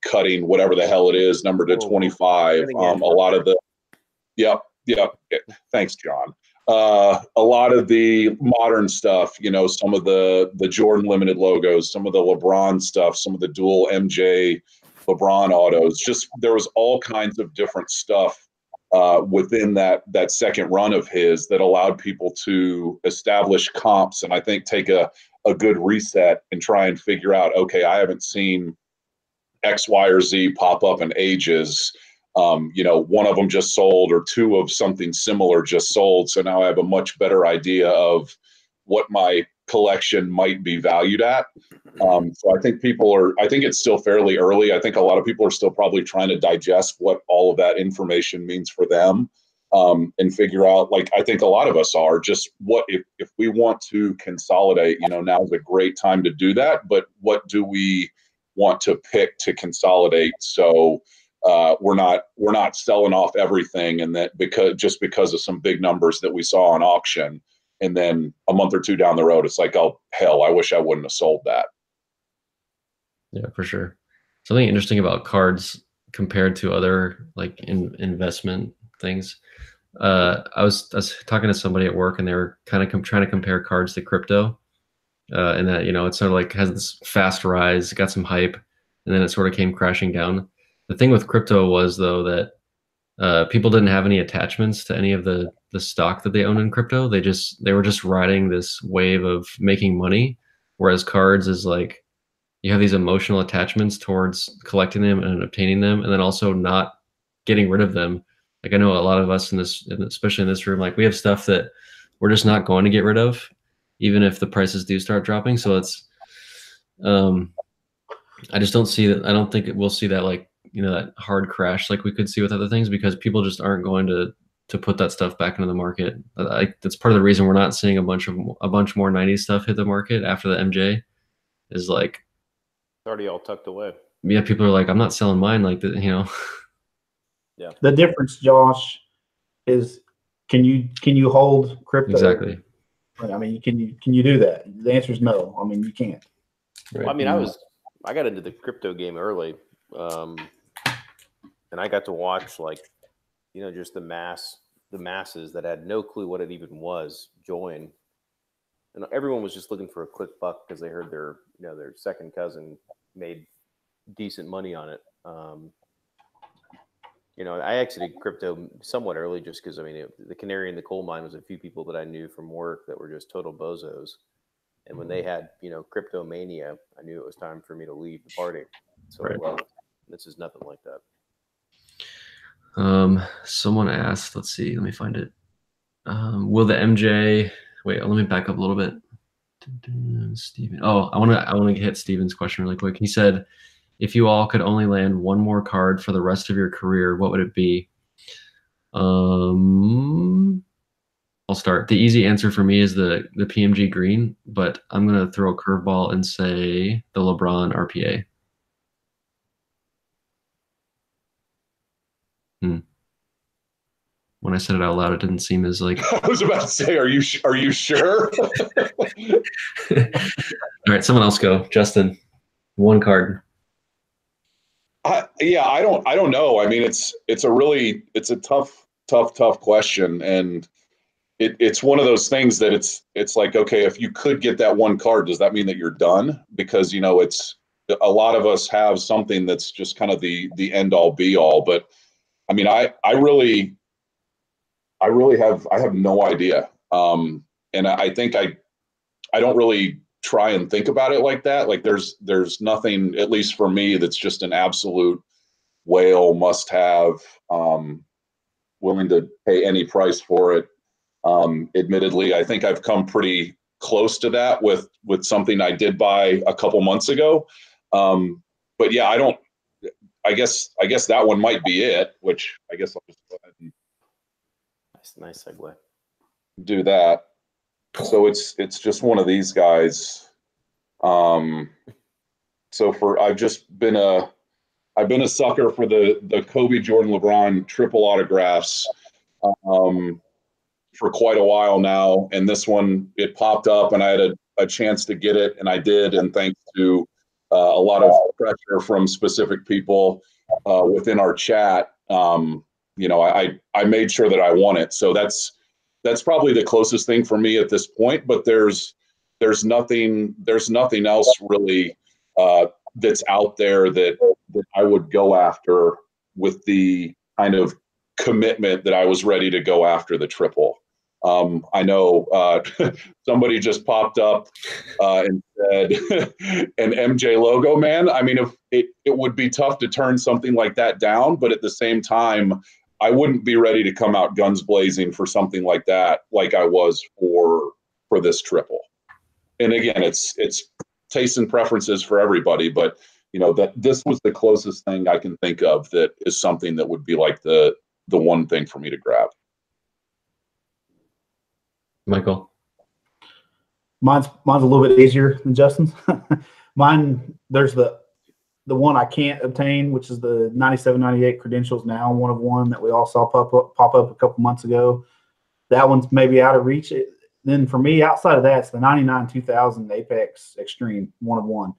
cutting, whatever the hell it is, number to 25. A lot of the, yep. Thanks, John. A lot of the modern stuff, some of the Jordan Limited logos, some of the LeBron stuff, some of the dual MJ LeBron autos. Just there was all kinds of different stuff within that second run of his that allowed people to establish comps and I think take a good reset and try and figure out, okay, I haven't seen X, Y, or Z pop up in ages. One of them just sold or 2 of something similar just sold. So now I have a much better idea of what my collection might be valued at. So I think I think it's still fairly early. I think a lot of people are still probably trying to digest what all of that information means for them and figure out, like, I think a lot of us are just if we want to consolidate, now is a great time to do that. But what do we want to pick to consolidate? So we're not selling off everything, and that because of some big numbers that we saw on auction, and then a month or 2 down the road, it's like, oh hell, I wish I wouldn't have sold that. Yeah, for sure. Something interesting about cards compared to other like investment things. I was talking to somebody at work, and they were kind of trying to compare cards to crypto, and that it's sort of like has this fast rise, got some hype, and then it sort of came crashing down. The thing with crypto was, though, that people didn't have any attachments to any of the stock that they owned in crypto. They were just riding this wave of making money, whereas cards is like you have these emotional attachments towards collecting them and obtaining them, and then also not getting rid of them. Like I know a lot of us especially in this room, like we have stuff that we're just not going to get rid of, even if the prices do start dropping. So it's, I just don't see that. I don't think we'll see that like, that hard crash like we could see with other things, because people just aren't going to put that stuff back into the market. That's part of the reason we're not seeing a bunch more 90s stuff hit the market after the MJ is like, it's already all tucked away. Yeah, people are like, I'm not selling mine, like Yeah. The difference, Josh, is can you hold crypto? Exactly. I mean, can you do that? The answer is no. I mean, you can't. Right. Well, I mean, I got into the crypto game early, and I got to watch just the masses that had no clue what it even was join, and everyone was just looking for a quick buck because they heard their second cousin made decent money on it. I exited crypto somewhat early just because, the canary in the coal mine was a few people that I knew from work that were just total bozos. And when they had, crypto mania, I knew it was time for me to leave the party. So right. This is nothing like that. Someone asked, let's see, let me find it. Will the MJ, wait, let me back up a little bit. Steven. Oh, I want to hit Steven's question really quick. He said, if you all could only land one more card for the rest of your career, what would it be? I'll start. The easy answer for me is the PMG green, but I'm going to throw a curveball and say the LeBron RPA. When I said it out loud, it didn't seem as like. I was about to say, are you sure? All right, someone else go. Justin, one card. I don't know. I mean, it's a tough question, and it's one of those things that it's like, okay, if you could get that one card, does that mean that you're done? Because it's a lot of us have something that's just kind of the end all be all. But I mean, I I really I have no idea. And I think I don't really try and think about it like that. Like there's nothing, at least for me, that's just an absolute whale must have, willing to pay any price for it. Admittedly, I think I've come pretty close to that with something I did buy a couple months ago. But yeah, I guess that one might be it, which I guess I'll just go ahead and nice segue. Do that. So it's just one of these guys. So I've been a sucker for the Kobe, Jordan, LeBron triple autographs for quite a while now, and this one, it popped up and I had a chance to get it, and I did, and thanks to a lot of pressure from specific people within our chat, I made sure that I won it. So that's probably the closest thing for me at this point, but there's nothing else really that's out there that I would go after with the kind of commitment that I was ready to go after the triple. I know somebody just popped up and said an MJ logo, man. I mean, if it would be tough to turn something like that down, but at the same time, I wouldn't be ready to come out guns blazing for something like that, like I was for this triple. And again, it's tastes and preferences for everybody, but that this was the closest thing I can think of that is something that would be like the one thing for me to grab. Michael? Mine's a little bit easier than Justin's. Mine, there's the one I can't obtain, which is the 97-98 Credentials Now 1-of-1 that we all saw pop up a couple months ago. That one's maybe out of reach. Then for me, outside of that, it's the 99-2000 Apex Extreme 1-of-1.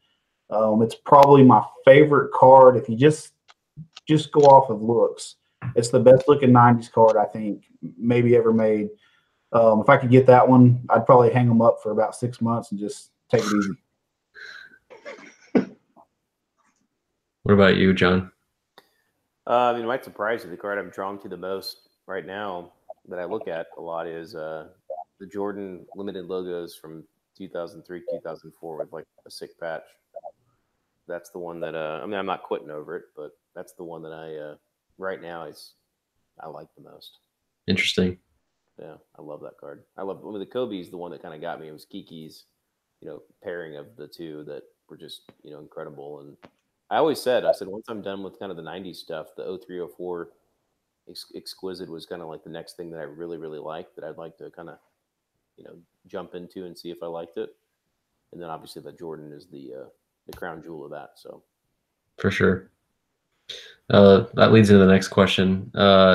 It's probably my favorite card if you just go off of looks. It's the best looking 90s card I think maybe ever made. If I could get that one, I'd probably hang them up for about 6 months and just take it easy. What about you, John? I mean, it might surprise you. The card I'm drawn to the most right now that I look at a lot is the Jordan limited logos from 2003, 2004 with like a sick patch. That's the one that I mean, I'm not quitting over it, but that's the one that I right now I like the most. Interesting. Yeah, I love that card. The Kobe's the one that kind of got me. It was Kiki's, pairing of the two that were just, incredible. And I said, once I'm done with kind of the 90s stuff, the 03, 04 Exquisite was kind of like the next thing that I really, really liked that I'd like to kind of, jump into and see if I liked it. And then obviously the Jordan is the crown jewel of that. So for sure. That leads into the next question.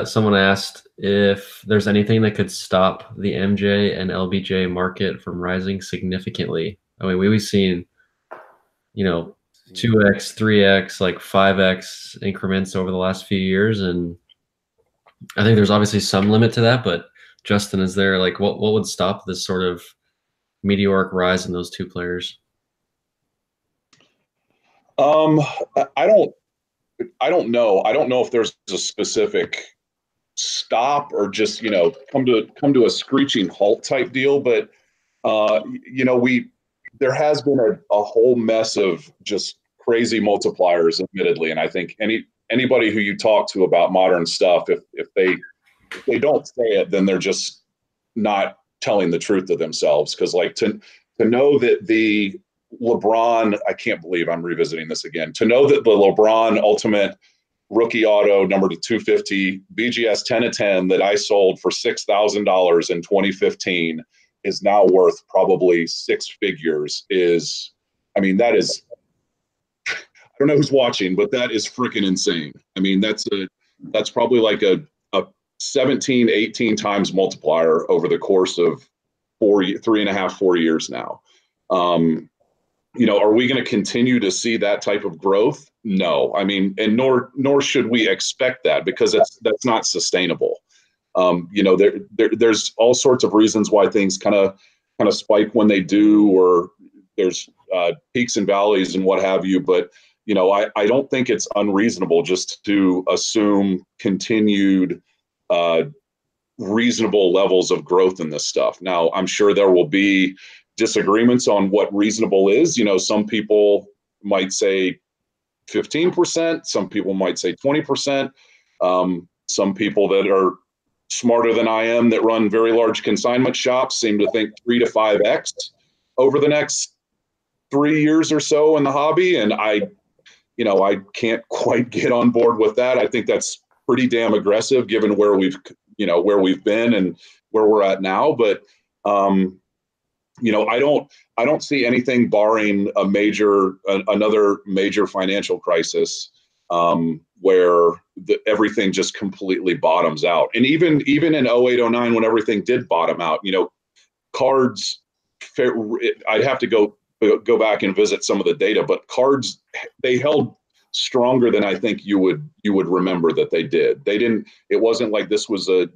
Someone asked if there's anything that could stop the MJ and LBJ market from rising significantly. I mean, we've seen, 2x, 3x, like 5x increments over the last few years. And I think there's obviously some limit to that, but Justin, is there like, what would stop this sort of meteoric rise in those two players? I don't know. I don't know if there's a specific stop or just, come to a screeching halt type deal. But, there has been a whole mess of just crazy multipliers, admittedly. And I think anybody who you talk to about modern stuff, if they don't say it, then they're just not telling the truth to themselves. Because like to know that the LeBron, I can't believe I'm revisiting this again. To know that the LeBron Ultimate Rookie Auto number to 250 BGS 10/10 that I sold for $6,000 in 2015 is now worth probably six figures that is, I don't know who's watching, but that is freaking insane. I mean, that's probably like a 17, 18 times multiplier over the course of 3.5, 4 years now. Are we going to continue to see that type of growth? No. I mean, and nor should we expect that, because that's not sustainable. There's all sorts of reasons why things kind of spike when they do, or there's peaks and valleys and what have you. But I don't think it's unreasonable just to assume continued reasonable levels of growth in this stuff. Now, I'm sure there will be disagreements on what reasonable is. You know, some people might say 15%, some people might say 20%. Some people that are smarter than I am that run very large consignment shops seem to think 3 to 5x over the next 3 years or so in the hobby. And I can't quite get on board with that. I think that's pretty damn aggressive given where we've been and where we're at now. But, I don't see anything barring another major financial crisis where everything just completely bottoms out. And even in 08, 09, when everything did bottom out, cards, I'd have to go back and visit some of the data, but cards, they held stronger than I think you would remember that they did. It wasn't like this was a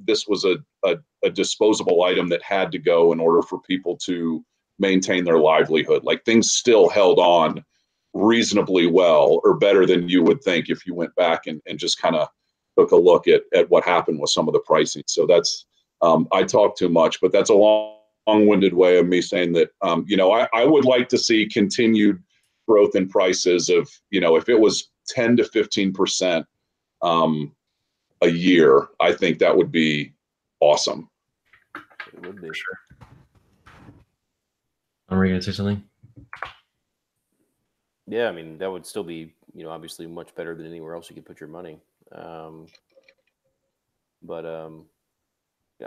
disposable item that had to go in order for people to maintain their livelihood. Like, things still held on reasonably well, or better than you would think if you went back and just kind of took a look at what happened with some of the pricing. So that's, I talk too much, but that's a long-winded way of me saying that, I would like to see continued growth in prices of, if it was 10 to 15% a year, I think that would be awesome. It would be. Sure. Are we going to say something? Yeah, I mean, that would still be, obviously much better than anywhere else you could put your money. I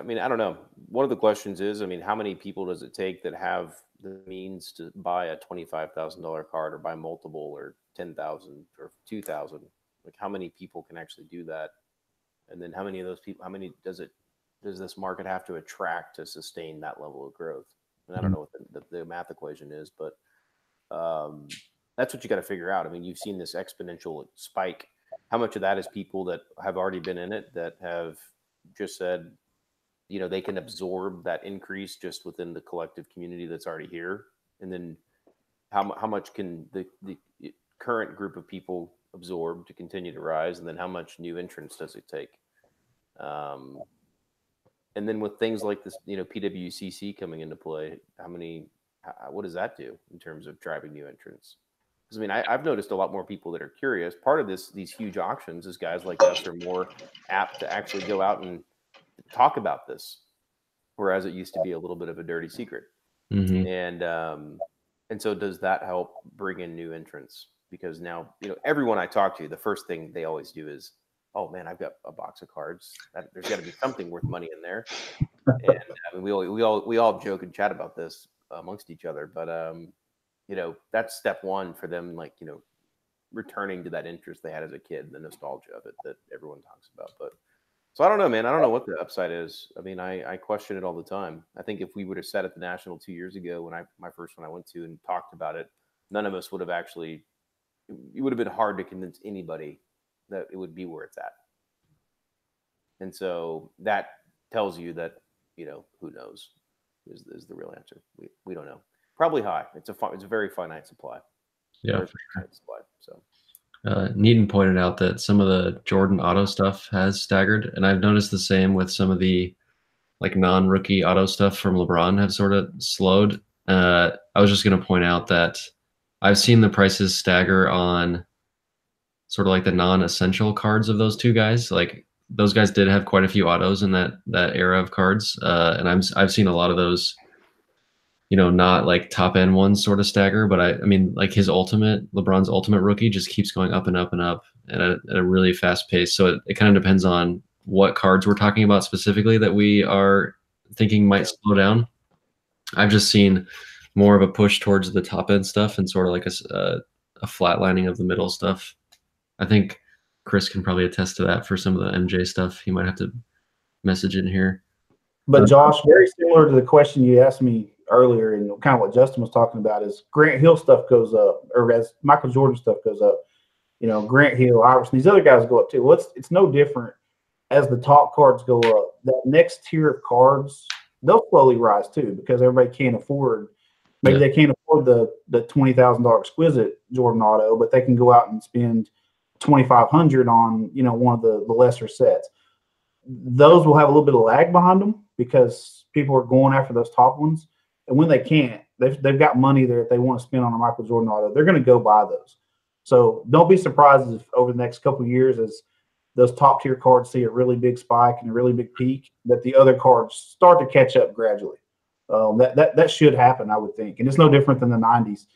mean, I don't know. One of the questions is, I mean, how many people does it take that have the means to buy a $25,000 card or buy multiple, or 10,000 or 2,000? Like, how many people can actually do that? And then how many of those people, how many does this market have to attract to sustain that level of growth? And I don't know what the math equation is, but that's what you got to figure out. I mean, you've seen this exponential spike. How much of that is people that have already been in it, that have just said, they can absorb that increase just within the collective community that's already here? And then how much can the current group of people absorb to continue to rise? And then how much new entrance does it take? And then with things like this, PWCC coming into play, what does that do in terms of driving new entrants? Because, I mean, I've noticed a lot more people that are curious. Part of these huge auctions is guys like us are more apt to actually go out and talk about this, whereas it used to be a little bit of a dirty secret. Mm-hmm. And so does that help bring in new entrants? Because now, everyone I talk to, the first thing they always do is, oh man, I've got a box of cards. There's got to be something worth money in there. And I mean, we all joke and chat about this amongst each other, but that's step one for them, like, returning to that interest they had as a kid, the nostalgia of it that everyone talks about. But so I don't know, man. I don't know what the upside is. I mean, I question it all the time. I think if we would have sat at the National 2 years ago, when my first one I went to, and talked about it, none of us would have actually. It would have been hard to convince anybody that it would be where it's at. And so that tells you that, who knows is the real answer. We don't know. Probably high. It's a very finite supply. Yeah, for sure. Supply. So. Needham pointed out that some of the Jordan auto stuff has staggered, and I've noticed the same with some of the like non-rookie auto stuff from LeBron have sort of slowed. I was just going to point out that I've seen the prices stagger on sort of like the non-essential cards of those two guys. Like, those guys did have quite a few autos in that era of cards, and I've seen a lot of those, not like top end ones sort of stagger, but I mean, like LeBron's ultimate rookie just keeps going up and up and up at a really fast pace. So it kind of depends on what cards we're talking about specifically that we are thinking might slow down. I've just seen more of a push towards the top end stuff and sort of like a flatlining of the middle stuff. I think Chris can probably attest to that for some of the MJ stuff. He might have to message in here. But Josh, very similar to the question you asked me earlier, and kind of what Justin was talking about, is Grant Hill stuff goes up, or as Michael Jordan stuff goes up. Grant Hill, Iverson, these other guys go up too. Well, it's no different as the top cards go up. That next tier of cards, they'll slowly rise too, because everybody can't afford. Maybe they can't afford the $20,000 exquisite Jordan auto, but they can go out and spend $2,500 on one of the lesser sets. those will have a little bit of lag behind them because people are going after those top ones. And when they can't, they've got money there if they want to spend on a Michael Jordan auto, they're going to go buy those. So don't be surprised if over the next couple of years, as those top tier cards see a really big spike and a really big peak, that the other cards start to catch up gradually. That should happen, I would think. And it's no different than the 90s.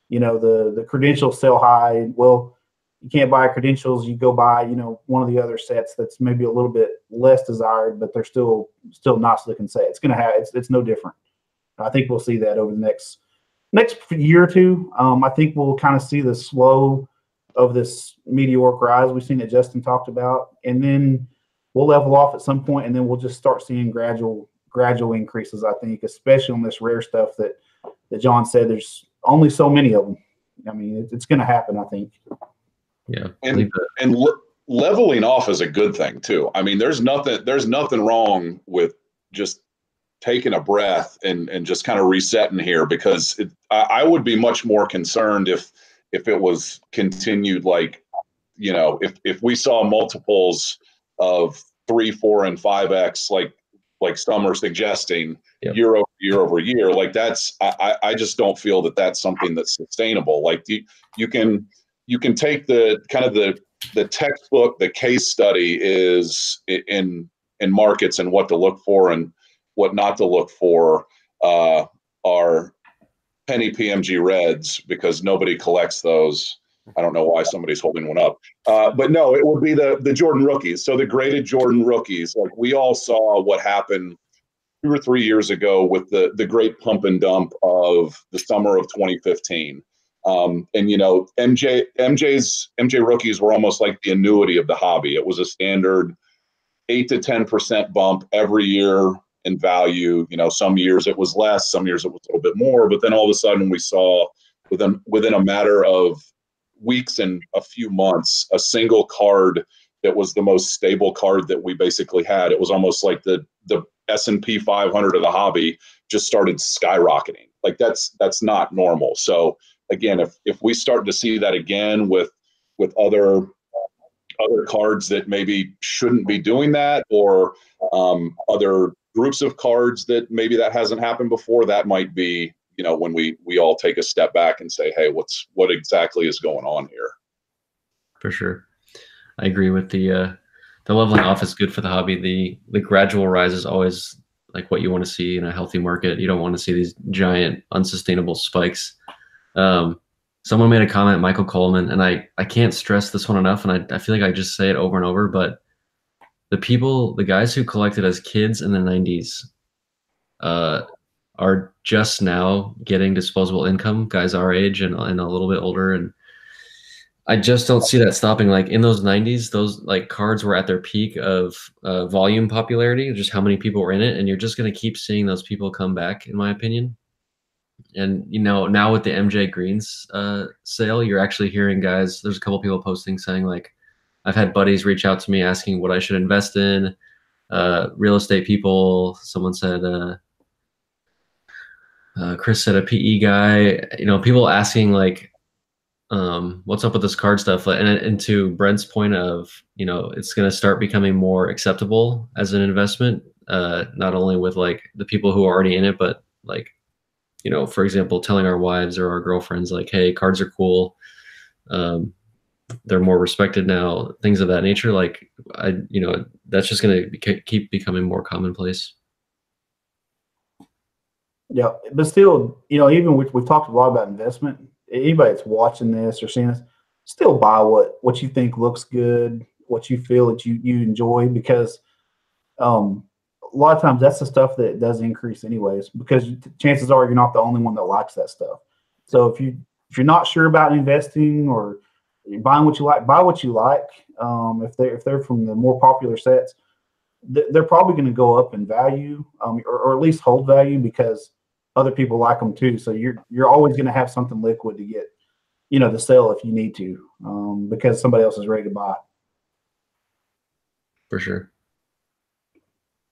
You know, the credentials sell high. Well, you can't buy credentials. You go buy, you know, one of the other sets that's maybe a little bit less desired, but they're still nice looking set. It's going to have, it's no different. I think we'll see that over the next year or two. I think we'll kind of see the slow of this meteoric rise we've seen that Justin talked about, and then we'll level off at some point, and then we'll just start seeing gradual increases. I think, especially on this rare stuff that John said. There's only so many of them. I mean, it's going to happen, I think. Yeah, and leveling off is a good thing too. I mean, there's nothing wrong with just taking a breath and just kind of resetting here, because I would be much more concerned if it was continued, like, you know, if we saw multiples of 3, 4, and 5x, like some are suggesting, yep, year over year, like that's, I just don't feel that that's something that's sustainable. Like you can take the kind of the textbook, the case study is in markets, and what to look for and what not to look for are penny PMG reds, because nobody collects those. I don't know why somebody's holding one up. But no, it would be the Jordan rookies. So the graded Jordan rookies, like we all saw what happened 2 or 3 years ago with the great pump and dump of the summer of 2015. And, you know, MJ rookies were almost like the annuity of the hobby. It was a standard 8 to 10% bump every year in value. You know, some years it was less, some years it was a little bit more, but then all of a sudden we saw within a matter of weeks and a few months, a single card that was the most stable card that we basically had. It was almost like the S&P 500 of the hobby just started skyrocketing. Like that's not normal. So again, if we start to see that again with other cards that maybe shouldn't be doing that, or other groups of cards that maybe that hasn't happened before, that might be, you know, when we all take a step back and say, hey, what exactly is going on here? For sure. I agree with the leveling off is good for the hobby. The gradual rise is always like what you want to see in a healthy market. You don't want to see these giant unsustainable spikes. Someone made a comment, Michael Coleman, and I can't stress this one enough, and I feel like I just say it over and over, but the guys who collected as kids in the 90s are just now getting disposable income, guys our age and a little bit older, and I just don't see that stopping. Like in those 90s, those like cards were at their peak of volume popularity, just how many people were in it, and you're just going to keep seeing those people come back, in my opinion. And, you know, now with the MJ Greens sale, you're actually hearing guys, there's a couple people posting saying, like, I've had buddies reach out to me asking what I should invest in, real estate people. Someone said, Chris said a PE guy, you know, people asking like, what's up with this card stuff? And to Brent's point of, you know, it's going to start becoming more acceptable as an investment, not only with like the people who are already in it, but like, you know, for example, telling our wives or our girlfriends like, hey, cards are cool. They're more respected now, things of that nature. Like, you know, that's just going to keep becoming more commonplace. Yeah, but still, you know, even we've talked a lot about investment. Anybody that's watching this or seeing this, still buy what you think looks good, what you feel that you enjoy, because a lot of times that's the stuff that does increase anyways, because chances are you're not the only one that likes that stuff. So if you're not sure about investing or you're buying what you like, buy what you like. If they're from the more popular sets, they're probably going to go up in value, or at least hold value, because other people like them too. So you're always going to have something liquid to get, you know, to sell if you need to, because somebody else is ready to buy. For sure.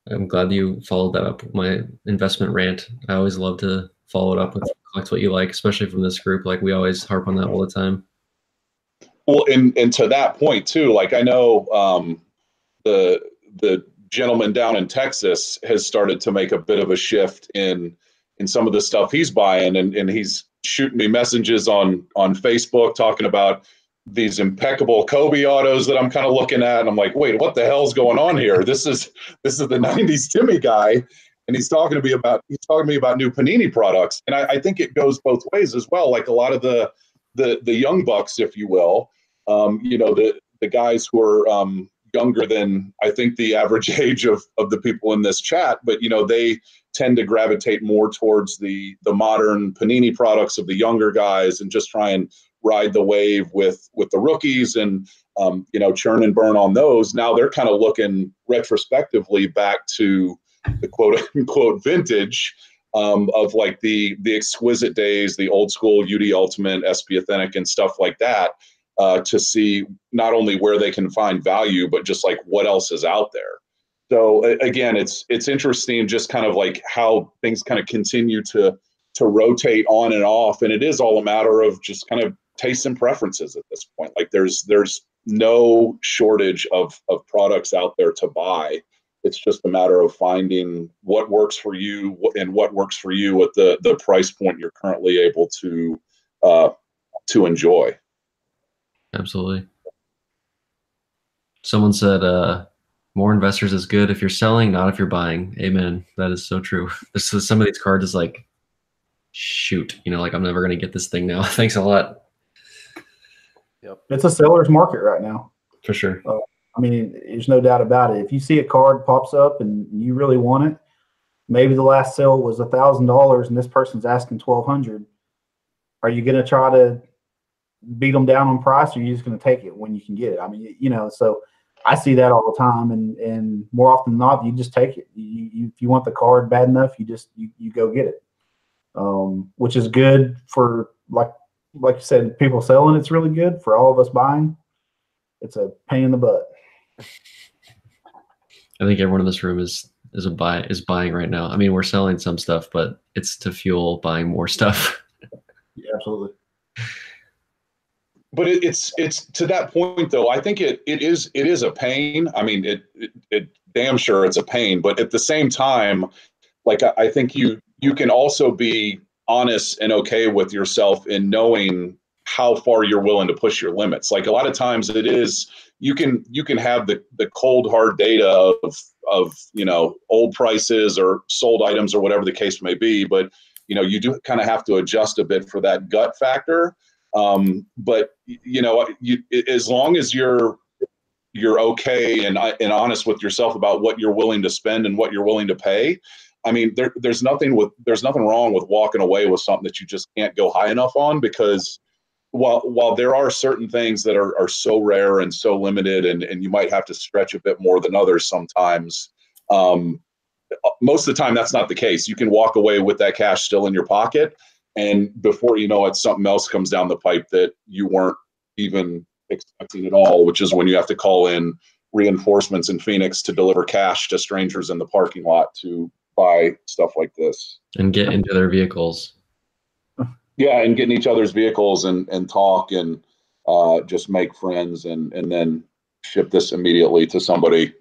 I'm glad you followed that up with my investment rant. I always love to follow it up with collect what you like, especially from this group. Like we always harp on that all the time. Well, and to that point too, like I know the gentleman down in Texas has started to make a bit of a shift in some of the stuff he's buying, and he's shooting me messages on Facebook talking about these impeccable Kobe autos that I'm kind of looking at, and I'm like, wait, what the hell's going on here? This is the '90s Timmy guy, and he's talking to me about new Panini products, and I think it goes both ways as well. Like a lot of the young bucks, if you will, the guys who are younger than I think the average age of the people in this chat, but they tend to gravitate more towards the modern Panini products of the younger guys and just try and ride the wave with the rookies and churn and burn on those. Now they're kind of looking retrospectively back to the quote unquote vintage of like the exquisite days, the old school UD Ultimate, SP Authentic and stuff like that, to see not only where they can find value, but just like what else is out there. So again, it's interesting just kind of like how things kind of continue to rotate on and off. And it is all a matter of just kind of tastes and preferences at this point. Like there's no shortage of products out there to buy. It's just a matter of finding what works for you and what works for you at the price point you're currently able to enjoy. Absolutely. Someone said, more investors is good if you're selling, not if you're buying. Amen. That is so true. So some of these cards is like, shoot, like I'm never going to get this thing now. Thanks a lot. Yep. It's a seller's market right now. For sure. I mean, there's no doubt about it. If you see a card pops up and you really want it, maybe the last sale was $1,000 and this person's asking $1,200. Are you going to try to beat them down on price, or are you just going to take it when you can get it? I mean, so I see that all the time, and more often than not, you just take it. If you want the card bad enough, you go get it, which is good for like you said, people selling. It's really good for all of us buying. It's a pain in the butt. I think everyone in this room is buying right now. I mean, we're selling some stuff, but it's to fuel buying more stuff. Yeah, absolutely. But it's to that point though. I think it is a pain. I mean, it damn sure it's a pain. But at the same time, like I think you can also be honest and okay with yourself in knowing how far you're willing to push your limits. Like a lot of times it is, you can have the cold hard data of old prices or sold items or whatever the case may be, but you do kind of have to adjust a bit for that gut factor. But as long as you're okay and honest with yourself about what you're willing to spend and what you're willing to pay, I mean, there's nothing wrong with walking away with something that you just can't go high enough on, because while there are certain things that are so rare and so limited, and you might have to stretch a bit more than others sometimes, most of the time that's not the case. You can walk away with that cash still in your pocket, and before you know it, something else comes down the pipe that you weren't even expecting at all, which is when you have to call in reinforcements in Phoenix to deliver cash to strangers in the parking lot to buy stuff like this. And get into their vehicles. Yeah, and get in each other's vehicles and talk and just make friends and then ship this immediately to somebody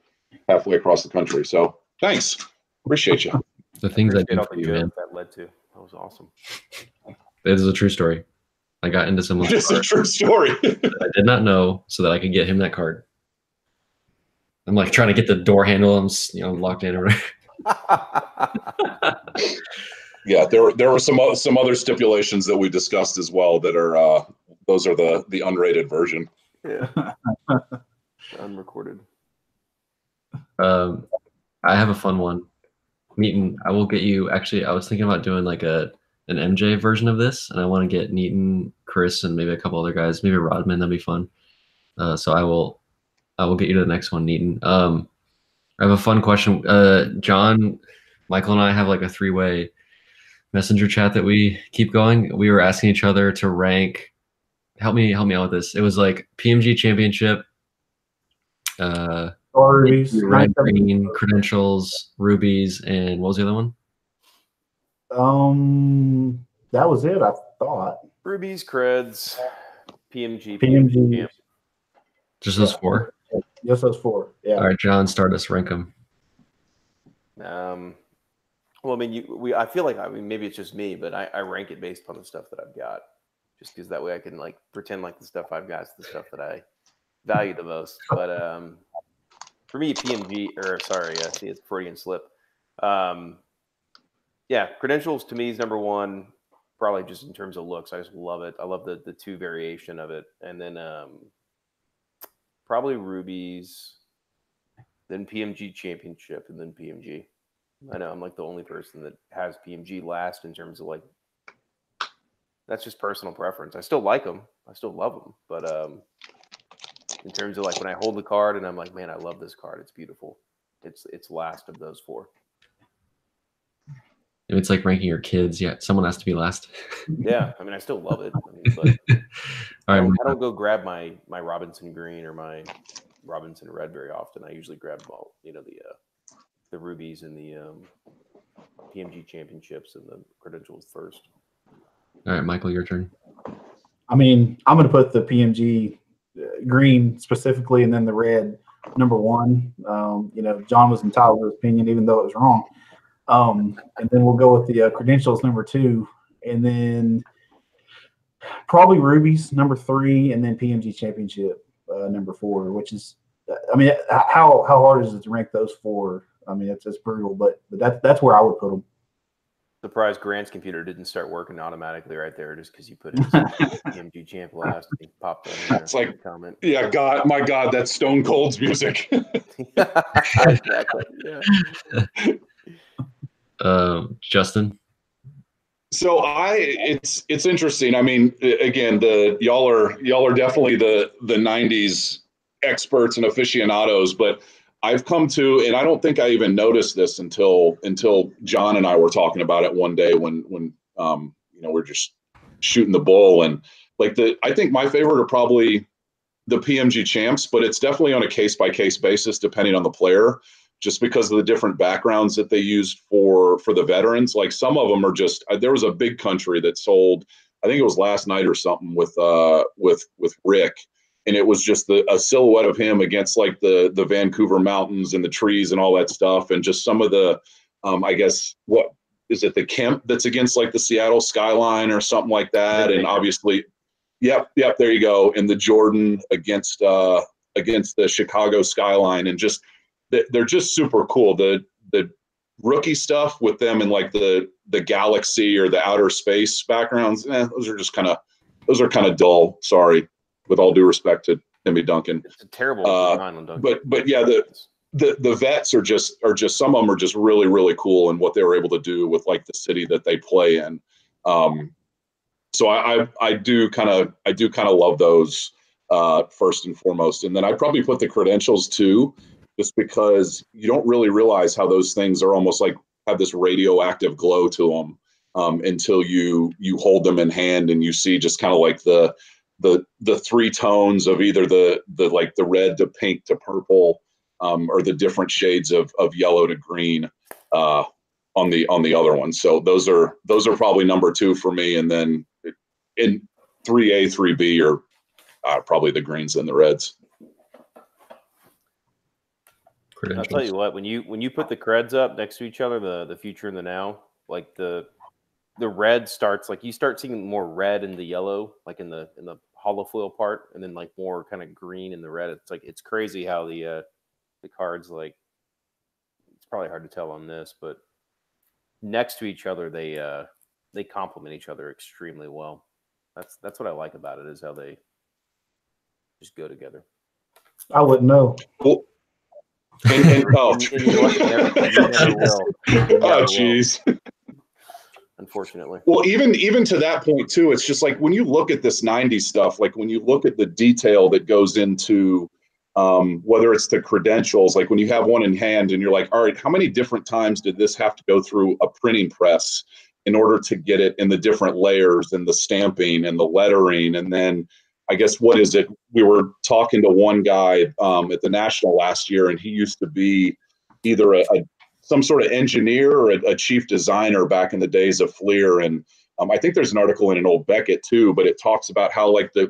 halfway across the country. So thanks. Appreciate you. The things I did all for the you, jokes man. that led to. That was awesome. It is a true story. I got into someone's It's a true story. that I did not know so that I could get him that card. I'm like trying to get the door handle. I'm locked in or whatever. Yeah, there were some other stipulations that we discussed as well that are those are the unrated version. Yeah. Unrecorded. I have a fun one. Neaton, I will get you. Actually, I was thinking about doing like an MJ version of this, and I want to get Neaton, Chris, and maybe a couple other guys, maybe Rodman. That'd be fun. So I will get you to the next one, Neaton. I have a fun question. John, Michael, and I have like a 3-way messenger chat that we keep going. We were asking each other to rank. Help me out with this. It was like PMG Championship, Rubies, red, green, credentials, rubies, and what was the other one? That was it, I thought. Rubies, creds, PMG. PMG. Just those 4? Just those 4. Yeah. All right, John, start us. Rank them. Well, I mean, I feel like, I mean, maybe it's just me, but I rank it based on the stuff that I've got, just because that way I can like pretend like the stuff I've got is the stuff that I value the most. But for me, PMG, or sorry, see, it's Freudian slip. Yeah, Credentials to me is number one, probably just in terms of looks. I just love it. I love the 2 variation of it, and then probably Rubies, then PMG Championship, and then PMG. I know I'm like the only person that has PMG last in terms of like, that's just personal preference. I still like them. I still love them. But in terms of like when I hold the card and I'm like, man, I love this card. It's beautiful. It's last of those 4. If it's like ranking your kids, yeah, someone has to be last. Yeah, I mean, I still love it. I mean, but I don't go grab my Robinson Green or my Robinson Red very often. I usually grab all, you know, the Rubies and the PMG Championships and the Credentials first. All right, Michael, your turn. I mean, I'm going to put the PMG green specifically, and then the red number 1. You know, John was entitled to his opinion, even though it was wrong. And then we'll go with the Credentials number 2, and then probably Rubies number 3, and then PMG Championship number 4. Which is, I mean, how hard is it to rank those 4? I mean, it's brutal, but that's where I would put them. Surprised Grant's computer didn't start working automatically right there, just because you put his PMG champ last. He popped up. It's like comment. Yeah, God, my God, that's Stone Cold's music. Exactly. Yeah. Justin. So it's interesting. I mean, again, y'all are definitely the 90s experts and aficionados, but I've come to, and I don't think I even noticed this until John and I were talking about it one day when you know, we're just shooting the bull, and like I think my favorite are probably the PMG champs, but it's definitely on a case-by-case basis depending on the player, just because of the different backgrounds that they used for the veterans. Like some of them are just, there was a big country that sold, I think it was last night or something, with Rick, and it was just a silhouette of him against like the Vancouver mountains and the trees and all that stuff, and just some of the I guess, what is it, the Kemp that's against like the Seattle skyline or something like that, and obviously Yep, there you go. And the Jordan against the Chicago skyline, and just they're just super cool. The rookie stuff with them and like the galaxy or the outer space backgrounds, those are kind of dull. Sorry, with all due respect to Timmy Duncan. It's a terrible design on Duncan. But yeah, the vets are just some of them are just really, really cool, and what they were able to do with like the city that they play in. So I do kind of love those first and foremost, and then I probably put the Credentials too, just because you don't really realize how those things are almost like have this radioactive glow to them until you hold them in hand and you see just kind of like the 3 tones of either the like the red to pink to purple, or the different shades of yellow to green on the other one. So those are probably number 2 for me, and then in 3A, 3B are probably the greens and the reds. I'll tell you what, when you put the creds up next to each other, the future and the now, like the red starts, like you start seeing more red in the yellow, like in the holofoil part, and then like more kind of green in the red. It's like, it's crazy how the cards, like, it's probably hard to tell on this, but next to each other, they complement each other extremely well. That's what I like about it, is how they just go together. I wouldn't know. Well, you never will. Oh, jeez. Unfortunately. Well, even to that point too, it's just like when you look at this 90s stuff, like when you look at the detail that goes into whether it's the Credentials, like when you have one in hand and you're like, all right, how many different times did this have to go through a printing press in order to get it in the different layers and the stamping and the lettering? And then I guess, what is it? We were talking to one guy at the National last year, and he used to be either some sort of engineer or a chief designer back in the days of Fleer. And I think there's an article in an old Beckett too, but it talks about how like the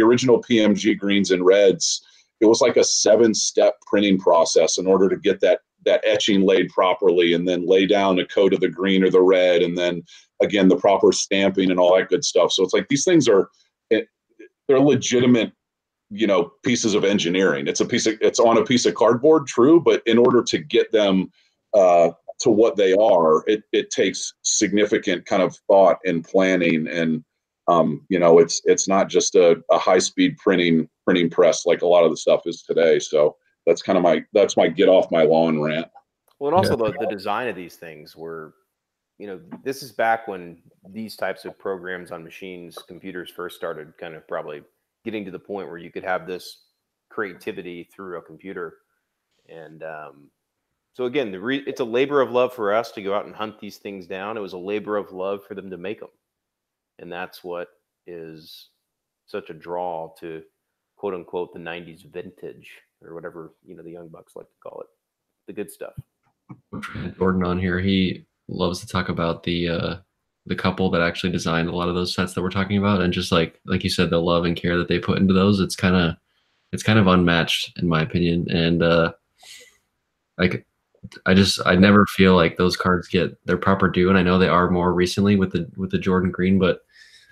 original PMG greens and reds, it was like a 7-step printing process in order to get that etching laid properly, and then lay down a coat of the green or the red, and then again the proper stamping and all that good stuff. So it's like these things are, they're legitimate, pieces of engineering. It's on a piece of cardboard, true, but in order to get them to what they are, it takes significant kind of thought and planning, and it's not just a high-speed printing press like a lot of the stuff is today. So that's kind of my get off my lawn rant. Well, and also the design of these things were, this is back when these types of programs on machines, computers first started kind of probably getting to the point where you could have this creativity through a computer. And so again, it's a labor of love for us to go out and hunt these things down. It was a labor of love for them to make them. And that's what is such a draw to, quote unquote, the 90s vintage, or whatever, the young bucks like to call it, the good stuff. Jordan on here, he loves to talk about the couple that actually designed a lot of those sets that we're talking about, and just like you said, the love and care that they put into those, it's kind of unmatched in my opinion. And I never feel like those cards get their proper due, and I know they are more recently with the Jordan Green, but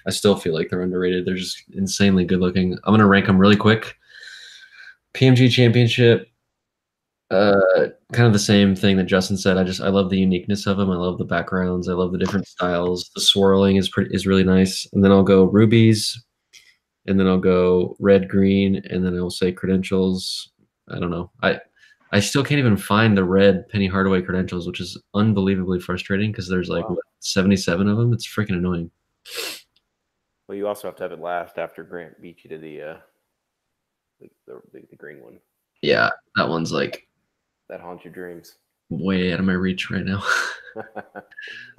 I still feel like they're underrated. They're just insanely good looking. I'm gonna rank them really quick. PMG Championship, kind of the same thing that Justin said. I love the uniqueness of them. I love the backgrounds. I love the different styles. The swirling is really nice. And then I'll go rubies, and then I'll go red, green, and then I'll say credentials. I don't know. I still can't even find the red Penny Hardaway credentials, which is unbelievably frustrating because there's like 77 of them. It's freaking annoying. Well, you also have to have it last after Grant beat you to the green one. Yeah, that one's like that haunts your dreams. Way out of my reach right now.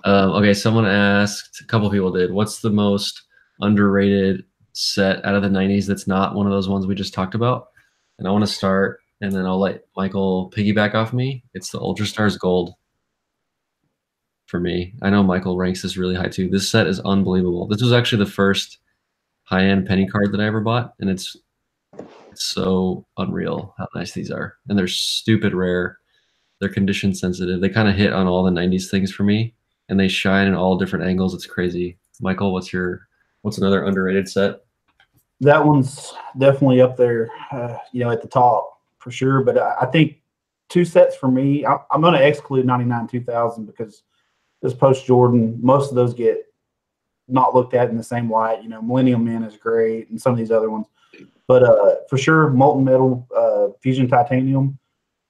Okay, someone asked, a couple people did, what's the most underrated set out of the 90s that's not one of those ones we just talked about? And I want to start, and then I'll let Michael piggyback off me. It's the Ultra Stars Gold for me. I know Michael ranks this really high too. This set is unbelievable. This was actually the first high-end penny card that I ever bought, and it's so unreal how nice these are. And they're stupid rare. They're condition sensitive. They kind of hit on all the 90s things for me, and they shine in all different angles. It's crazy. Michael, what's another underrated set? That one's definitely up there, at the top for sure. But I think two sets for me, I'm going to exclude 99 2000 because this post Jordan, most of those get not looked at in the same light. Millennium Man is great, and some of these other ones. But for sure, molten metal, fusion titanium,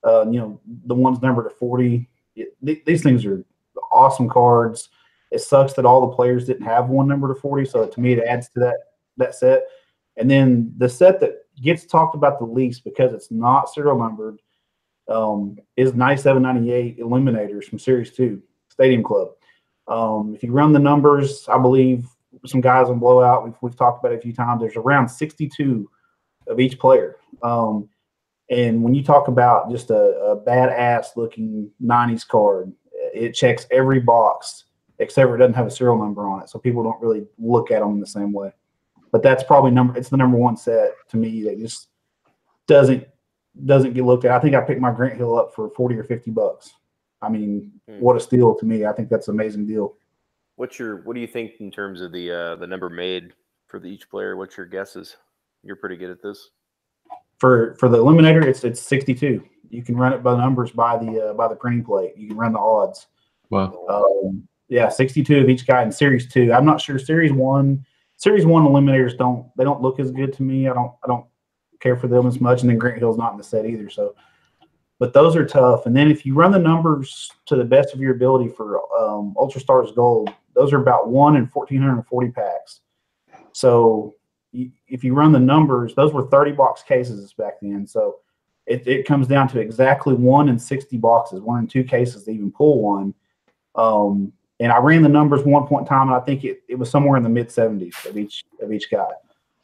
the ones numbered to 40. These things are awesome cards. It sucks that all the players didn't have one number to 40, so to me it adds to that set. And then the set that gets talked about the least because it's not serial numbered is 97-98 Illuminators from Series 2, Stadium Club. If you run the numbers, I believe some guys on Blowout, we've talked about it a few times, there's around 62 of each player. And when you talk about just a badass looking 90s card, it checks every box except for it doesn't have a serial number on it. So people don't really look at them in the same way. But that's probably it's the number one set to me that just doesn't get looked at. I think I picked my Grant Hill up for $40 or $50. I mean, what a steal to me. I think that's an amazing deal. What do you think in terms of the number made for each player? What's your guesses? You're pretty good at this. For the Illuminator, it's 62. You can run it by numbers by the printing plate. You can run the odds. Wow. 62 of each guy in Series 2. I'm not sure Series 1 Illuminators don't look as good to me. I don't care for them as much, and then Grant Hill's not in the set either. So, but those are tough. And then if you run the numbers to the best of your ability for Ultra Stars Gold, those are about 1 in 1,440 packs. So if you run the numbers, those were 30-box cases back then. So it comes down to exactly 1 in 60 boxes, 1 in 2 cases to even pull one. And I ran the numbers one point in time, and I think it was somewhere in the mid-70s of each guy.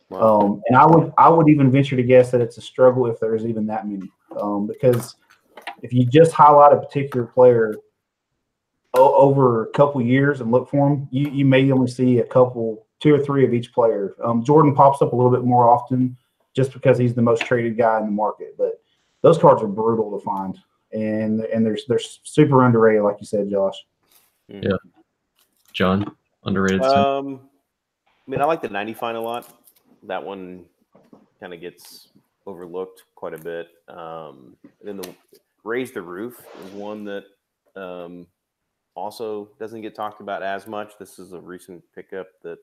Wow. And I would even venture to guess that it's a struggle if there's even that many, because if you just highlight a particular player over a couple years and look for them, you may only see 2 or 3 of each player. Jordan pops up a little bit more often just because he's the most traded guy in the market, but those cards are brutal to find. and they're super underrated, like you said, Josh. Yeah, John, underrated. I mean, I like the 90 fine a lot. That one kind of gets overlooked quite a bit. Then the Raise the Roof is one that also doesn't get talked about as much. This is a recent pickup that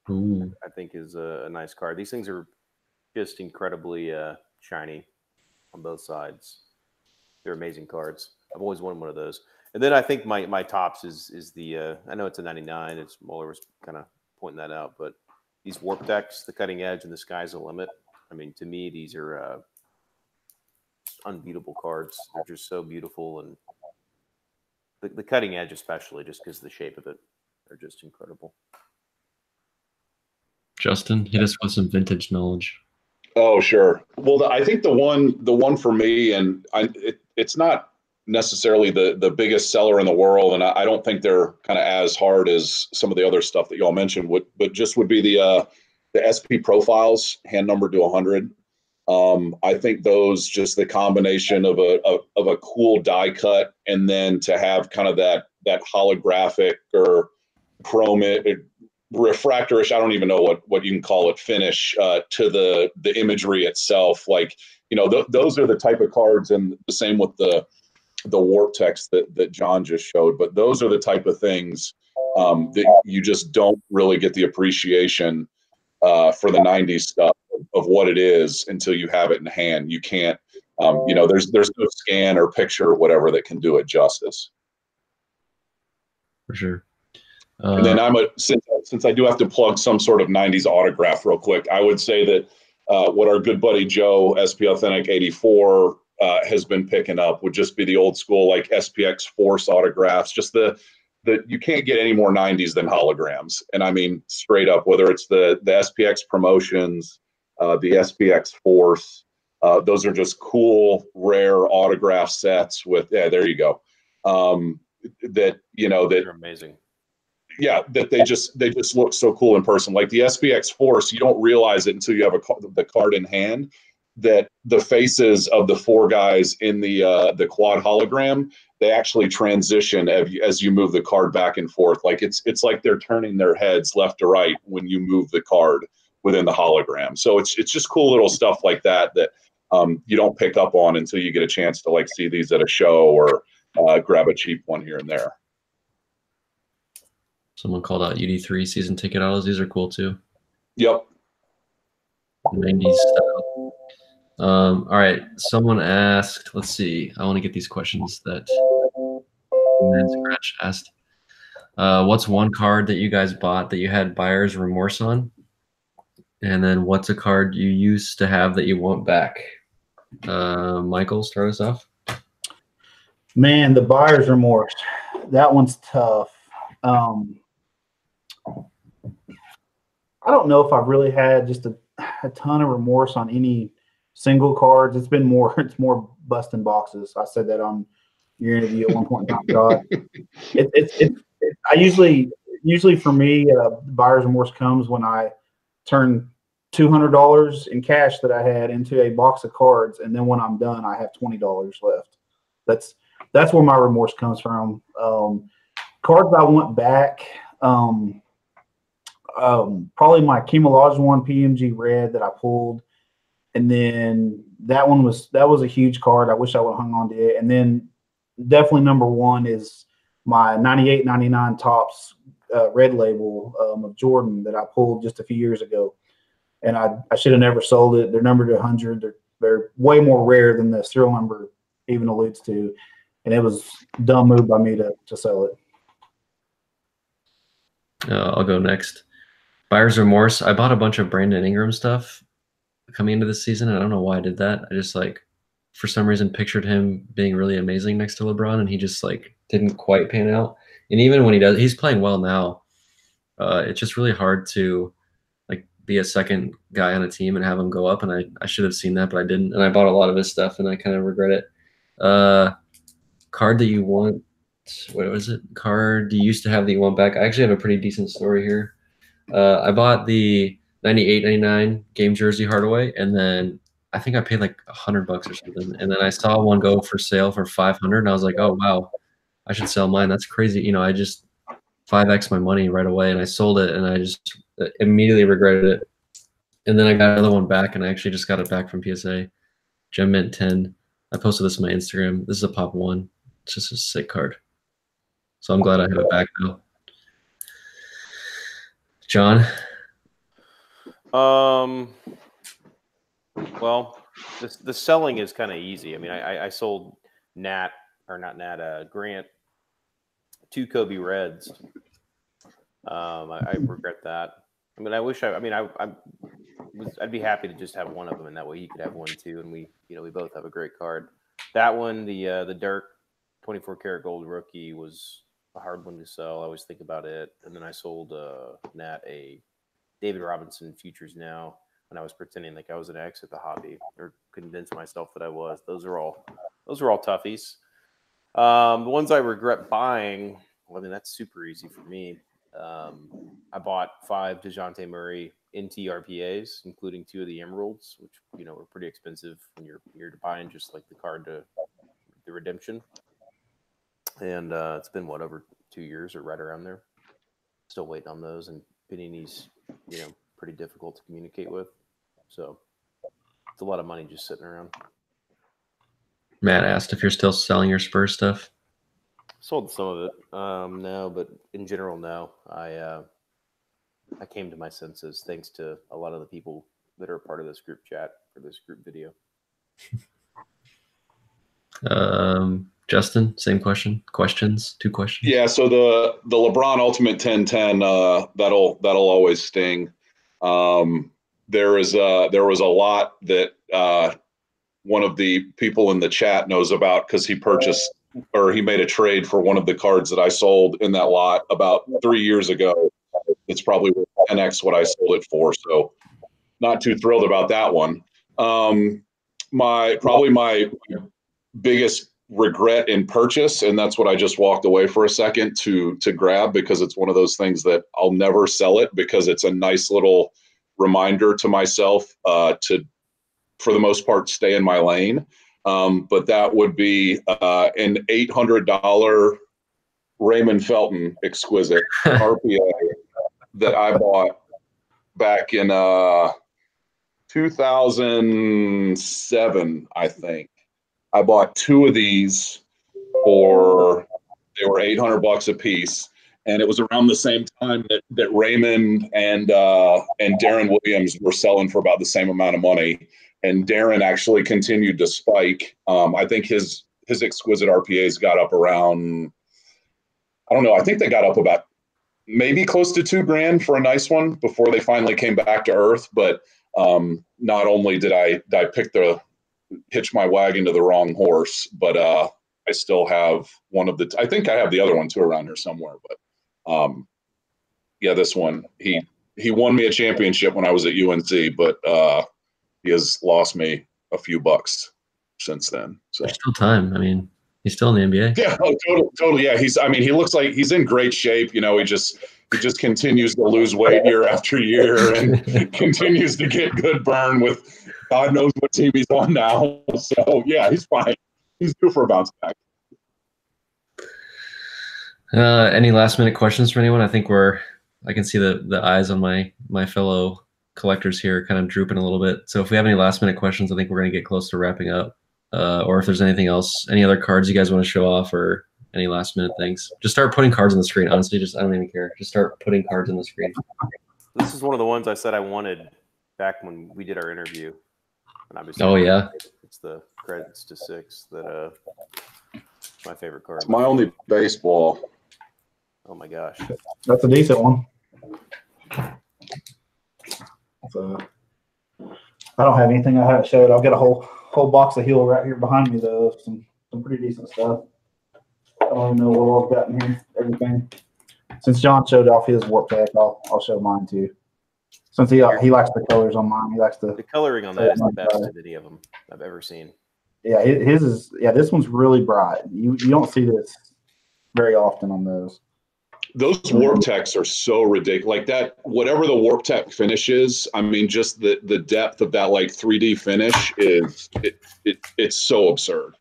I think is a nice card. These things are just incredibly shiny on both sides. They're amazing cards. I've always wanted one of those. And then I think my tops is the I know it's a 99. It's Mueller was kind of pointing that out, but these Warp Decks, the Cutting Edge and the Sky's the Limit. I mean, to me, these are unbeatable cards. They're just so beautiful, and the Cutting Edge, especially, just because of the shape of it, are just incredible. Justin, hit us with some vintage knowledge. Oh, sure. Well, I think the one for me, and it's not necessarily the biggest seller in the world, and I don't think they're kind of as hard as some of the other stuff that y'all mentioned, but just would be the SP profiles, hand numbered to 100. I think those, just the combination of a cool die cut, and then to have kind of that holographic or chrome refractorish, I don't even know what you can call it, finish to the imagery itself. Like, those are the type of cards, and the same with the warp text that John just showed. But those are the type of things that you just don't really get the appreciation for the 90s stuff of what it is until you have it in hand. You can't, there's no scan or picture or whatever that can do it justice. For sure. And then since I do have to plug some sort of 90s autograph real quick, I would say that what our good buddy Joe, SP Authentic 84, has been picking up would just be the old school, like SPX Force autographs, just the you can't get any more 90s than holograms. And I mean, straight up, whether it's the SPX promotions, the SPX Force, those are just cool, rare autograph sets with, there you go. That They're amazing. Yeah, that they just look so cool in person. Like the SPX Force, you don't realize it until you have the card in hand, that the faces of the four guys in the quad hologram, they actually transition as you move the card back and forth. Like it's like they're turning their heads left to right when you move the card within the hologram. So it's just cool little stuff like that you don't pick up on until you get a chance to like see these at a show or grab a cheap one here and there. Someone called out UD3 season ticket autos. These are cool too. Yep. 90s style. All right. Someone asked, let's see. I want to get these questions that Man Scratch asked. What's one card that you guys bought that you had buyer's remorse on? And then what's a card you used to have that you want back? Michael, start us off. Man, the buyer's remorse. That one's tough. I don't know if I've really had just a ton of remorse on any single cards. It's more busting boxes. I said that on your interview at one point in time, God. I usually for me, buyer's remorse comes when I turn $200 in cash that I had into a box of cards, and then when I'm done, I have $20 left. That's where my remorse comes from. Cards I want back. Probably my Camouflage one, PMG Red, that I pulled, and then that was a huge card. I wish I would have hung on to it. And then definitely number one is my 98, 99 Topps red label of Jordan that I pulled just a few years ago, and I should have never sold it. They're numbered to 100. They're way more rare than the serial number even alludes to, and it was a dumb move by me to sell it. I'll go next. Buyer's remorse. I bought a bunch of Brandon Ingram stuff coming into this season. I don't know why I did that. I just for some reason pictured him being really amazing next to LeBron, and he just didn't quite pan out. And even when he does, he's playing well now. It's just really hard to be a second guy on a team and have him go up. And I should have seen that, but I didn't. And I bought a lot of his stuff, and I kind of regret it. Card that you want. What was it? Card you used to have that you want back. I actually have a pretty decent story here. I bought the 98, 99 game jersey Hardaway, and then I think I paid like $100 or something. And then I saw one go for sale for 500, and I was like, oh wow, I should sell mine. That's crazy. You know, I just 5x my money right away, and I sold it, and I just immediately regretted it. And then I got another one back, and I actually just got it back from PSA. Gem Mint 10. I posted this on my Instagram. This is a Pop 1. It's just a sick card. So I'm glad I have it back now. John? Well, the selling is kind of easy. I mean, I sold Grant 2 Kobe Reds. I regret that. I mean, I'd be happy to just have one of them, and that way he could have one too, and we both have a great card. That one, the Dirk 24 karat gold rookie, was a hard one to sell. I always think about it. And then I sold Nat a David Robinson Futures Now when I was pretending like I was going to exit the hobby, or convince myself that I was. Those are all toughies. The ones I regret buying, well, I mean, that's super easy for me. I bought 5 DeJounte Murray NT RPAs, including 2 of the Emeralds, which were pretty expensive when you're buying just like the card to the redemption. And it's been over 2 years or right around there. Still waiting on those, and Panini's pretty difficult to communicate with, so it's a lot of money just sitting around. Matt asked if you're still selling your Spurs stuff. Sold some of it, no, but in general, no. I came to my senses thanks to a lot of the people that are a part of this group chat for this group video. Justin, same question. 2 questions. Yeah, so the LeBron Ultimate 1010, that'll always sting. There was a lot that one of the people in the chat knows about, because he made a trade for one of the cards that I sold in that lot about 3 years ago. It's probably 10x what I sold it for, so not too thrilled about that one. My biggest regret in purchase, and that's what I just walked away for a second to grab, because it's one of those things that I'll never sell it, because it's a nice little reminder to myself to, for the most part, stay in my lane. But that would be an $800 Raymond Felton Exquisite RPA that I bought back in 2007, I think. I bought 2 of these they were $800 a piece, and it was around the same time that Raymond and Darren Williams were selling for about the same amount of money. And Darren actually continued to spike. I think his exquisite RPAs got up around, I don't know, I think they got up about maybe close to $2,000 for a nice one before they finally came back to earth. But not only did I hitch my wagon to the wrong horse, but I still have one of the, I think I have the other one too around here somewhere, but yeah, this one, he won me a championship when I was at UNC, but he has lost me a few bucks since then. So there's still time. I mean, he's still in the NBA. Yeah, totally. Yeah, he looks like he's in great shape. He just continues to lose weight year after year, and continues to get good burn with God knows what team he's on now. So yeah, he's fine. He's due for a bounce back. Any last minute questions for anyone? I think I can see the eyes on my fellow collectors here kind of drooping a little bit. So if we have any last minute questions, I think we're going to get close to wrapping up. Or if there's anything else, any other cards you guys want to show off, or any last minute things, just start putting cards on the screen. Honestly, I don't even care. Just start putting cards on the screen. This is one of the ones I said I wanted back when we did our interview. And obviously, oh yeah, it's the Credits to 6 that my favorite card. It's my only baseball. Oh my gosh, that's a decent one. So I don't have anything I haven't showed. I've got a whole box of Heel right here behind me, though. Some pretty decent stuff. I don't even know what all I've got in here. Everything. Since John showed off his Warp Pack, I'll show mine too. Since he likes the colors on mine, he likes the coloring on that is the best of any of them I've ever seen. Yeah, his is. Yeah, this one's really bright. You don't see this very often on those. Those warp techs are so ridiculous. Like that, whatever the warp tech finish is, I mean, just the depth of that like 3D finish is it's so absurd.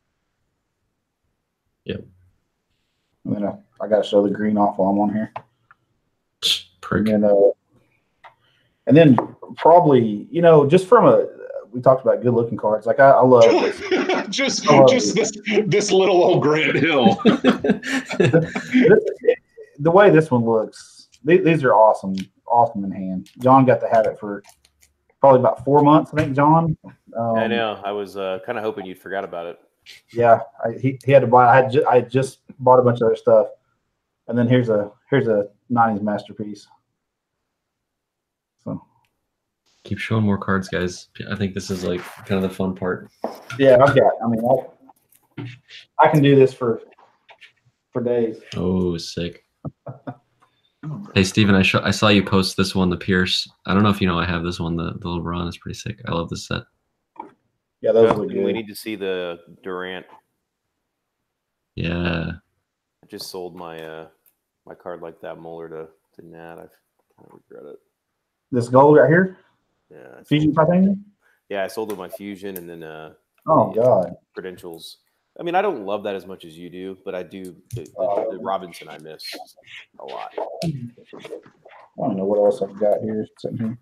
Yep. I got to show the green off while I'm on here. Prick. And then probably, just from we talked about good looking cards. Like I love this. just this little old Grant Hill. The way this one looks, these are awesome in hand. John got to have it for probably about 4 months, I think, John. I know. I was kind of hoping you'd forgot about it. Yeah, he had to buy. I just bought a bunch of other stuff, and then here's a 90s masterpiece. So Keep showing more cards, guys. I think this is like kind of the fun part. yeah, I can do this for days. Oh, sick. Hey, Steven, I saw you post this one, the Pierce. I don't know if you know I have this one. The LeBron is pretty sick. I love this set. Yeah, those look We good. need to see the Durant. Yeah. I just sold my my card like that Moeller to Nat. I kind of regret it. This gold right here, Yeah. Fusion Titanium. Yeah, I sold it my Fusion and then Oh God. Credentials. I mean, I don't love that as much as you do, but I do. The Robinson I miss a lot. I don't know what else I've got here. Sitting here.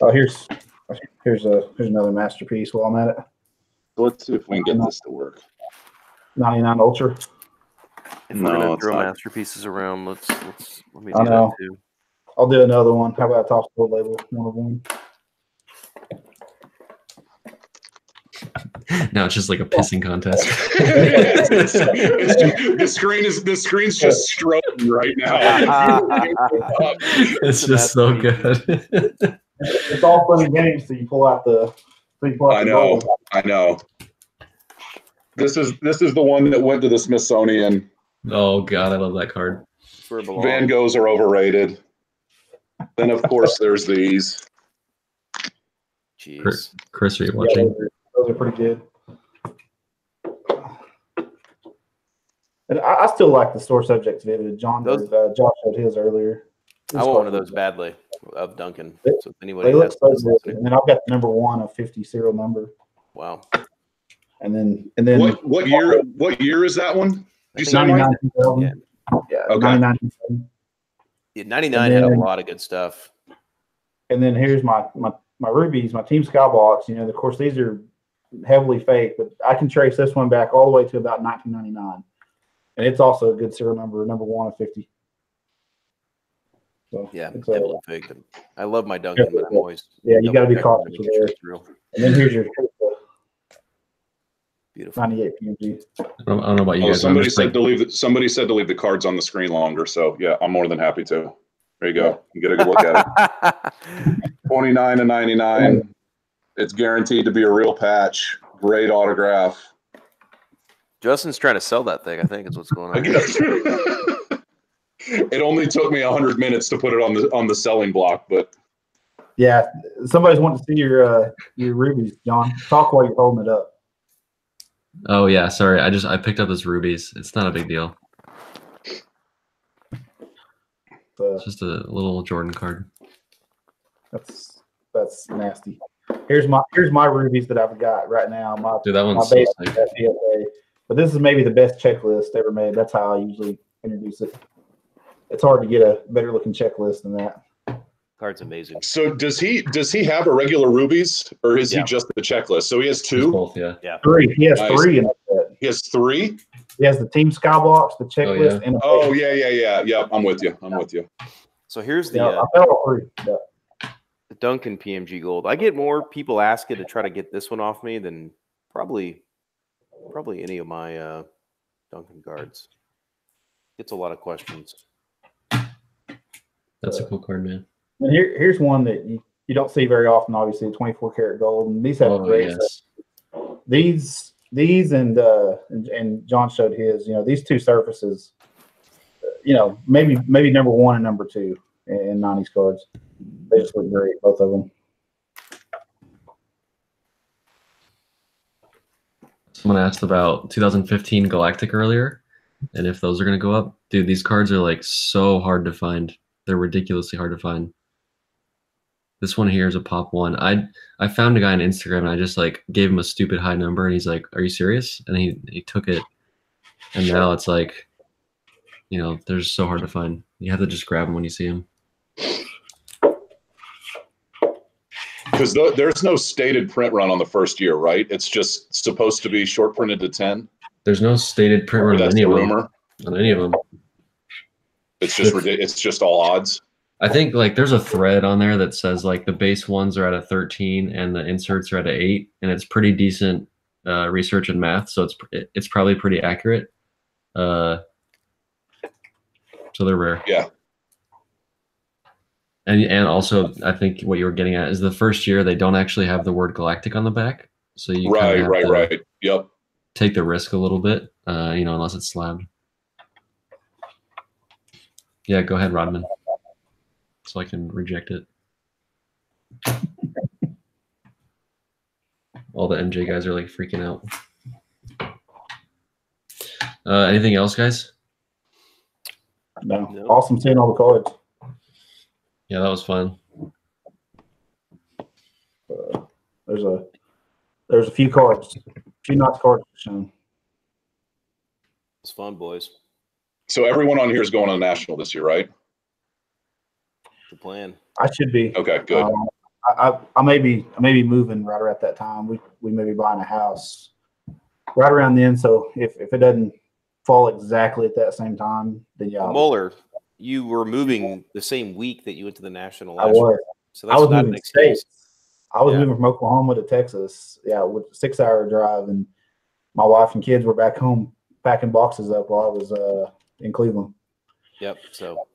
Oh, here's another masterpiece while I'm at it. Let's see if we can get this to work. 99 Ultra. If we're gonna throw masterpieces around, let me I do know. that too. I'll do another one. How about a top school label? One of them. Now it's just like a pissing contest. The screen's just stroking right now. It's just so good. It's all fun and games. So you pull out the. I know. This is the one that went to the Smithsonian. Oh God, I love that card. Van Goghs are overrated. Then of course there's these. Jeez. Chris, are you watching? Those are pretty good. And I still like the store subjects vivid. Josh showed his earlier. I want one of those badly of Duncan. So if anybody They look has so good. And then I've got the number 1 of 50 serial number. Wow. And then what year is that one? Did you say 99. Yeah. Yeah. Okay. 99. Yeah, 99 had a lot of good stuff. And then here's my rubies, my Team Skybox. Of course, these are heavily fake, but I can trace this one back all the way to about 1999. And it's also a good serial number 1 of 50. So Yeah, it's heavily fake. I love my Duncan, but I'm always you got to be cautious with there. And then here's your beautiful 98 PMG. I don't know about you guys. Somebody said to leave the cards on the screen longer. So yeah, I'm more than happy to. There you go. You get a good look at it. 29 and 99. It's guaranteed to be a real patch. Great autograph. Justin's trying to sell that thing, I think is what's going on. I guess. It only took me 100 minutes to put it on the selling block, but Yeah, somebody's wanting to see your rubies, John. Talk while you're holding it up. Oh yeah, sorry. I picked up this rubies. It's not a big deal. It's just a little Jordan card. That's nasty. Here's my rubies that I've got right now. Dude, that one's my so base sick. PSA. But this is maybe the best checklist ever made. That's how I usually introduce it. It's hard to get a better looking checklist than that. Card's amazing. so does he have a regular rubies or is he just the checklist? So he has It's 2? both, yeah. Yeah. 3. He has Nice. 3 in that. He has 3? He has the Team Skybox, the checklist, yeah. and Oh yeah. I'm with you. So here's the I fell all 3. Yeah. the Duncan PMG Gold. I get more people asking to try to get this one off me than probably any of my Duncan cards. Gets a lot of questions. That's a cool card, man. And here's one that you don't see very often. Obviously, 24 karat gold, and these have great. Yes. These and John showed his. These two surfaces. Maybe number 1 and number 2 in 90s cards. They just look great, both of them. Someone asked about 2015 Galactic earlier. And if those are going to go up, dude, these cards are like so hard to find. They're ridiculously hard to find. This one here is a pop one. I found a guy on Instagram and I just like gave him a stupid high number and he's like, "Are you serious?" And he took it. And now it's like, they're so hard to find. You have to just grab them when you see them. Because there's no stated print run on the first year, right? It's just supposed to be short printed to 10. There's no stated print run on any of them. On any of them. It's just ridiculous. It's just all odds. I think like there's a thread on there that says like the base ones are at a 13 and the inserts are at an 8, and it's pretty decent research and math, so it's probably pretty accurate. So they're rare. Yeah. And also, I think what you were getting at is the first year they don't actually have the word galactic on the back, so you right. Yep. Take the risk a little bit, unless it's slabbed. Yeah, go ahead, Rodman, so I can reject it. All the MJ guys are like freaking out. Anything else, guys? No. Awesome seeing all the cards. Yeah, that was fun. There's a few cards, a few nice cards shown. It's fun, boys. So everyone on here is going to the national this year, right? The plan. I should be. Okay, good. I may be moving right around that time. We may be buying a house right around then. So if it doesn't fall exactly at that same time, then yeah. Mueller, you were moving the same week that you went to the national. I was. So that's not an excuse. I was moving from Oklahoma to Texas. Yeah, with a 6-hour drive, and my wife and kids were back home packing boxes up while I was in Cleveland. Yep. So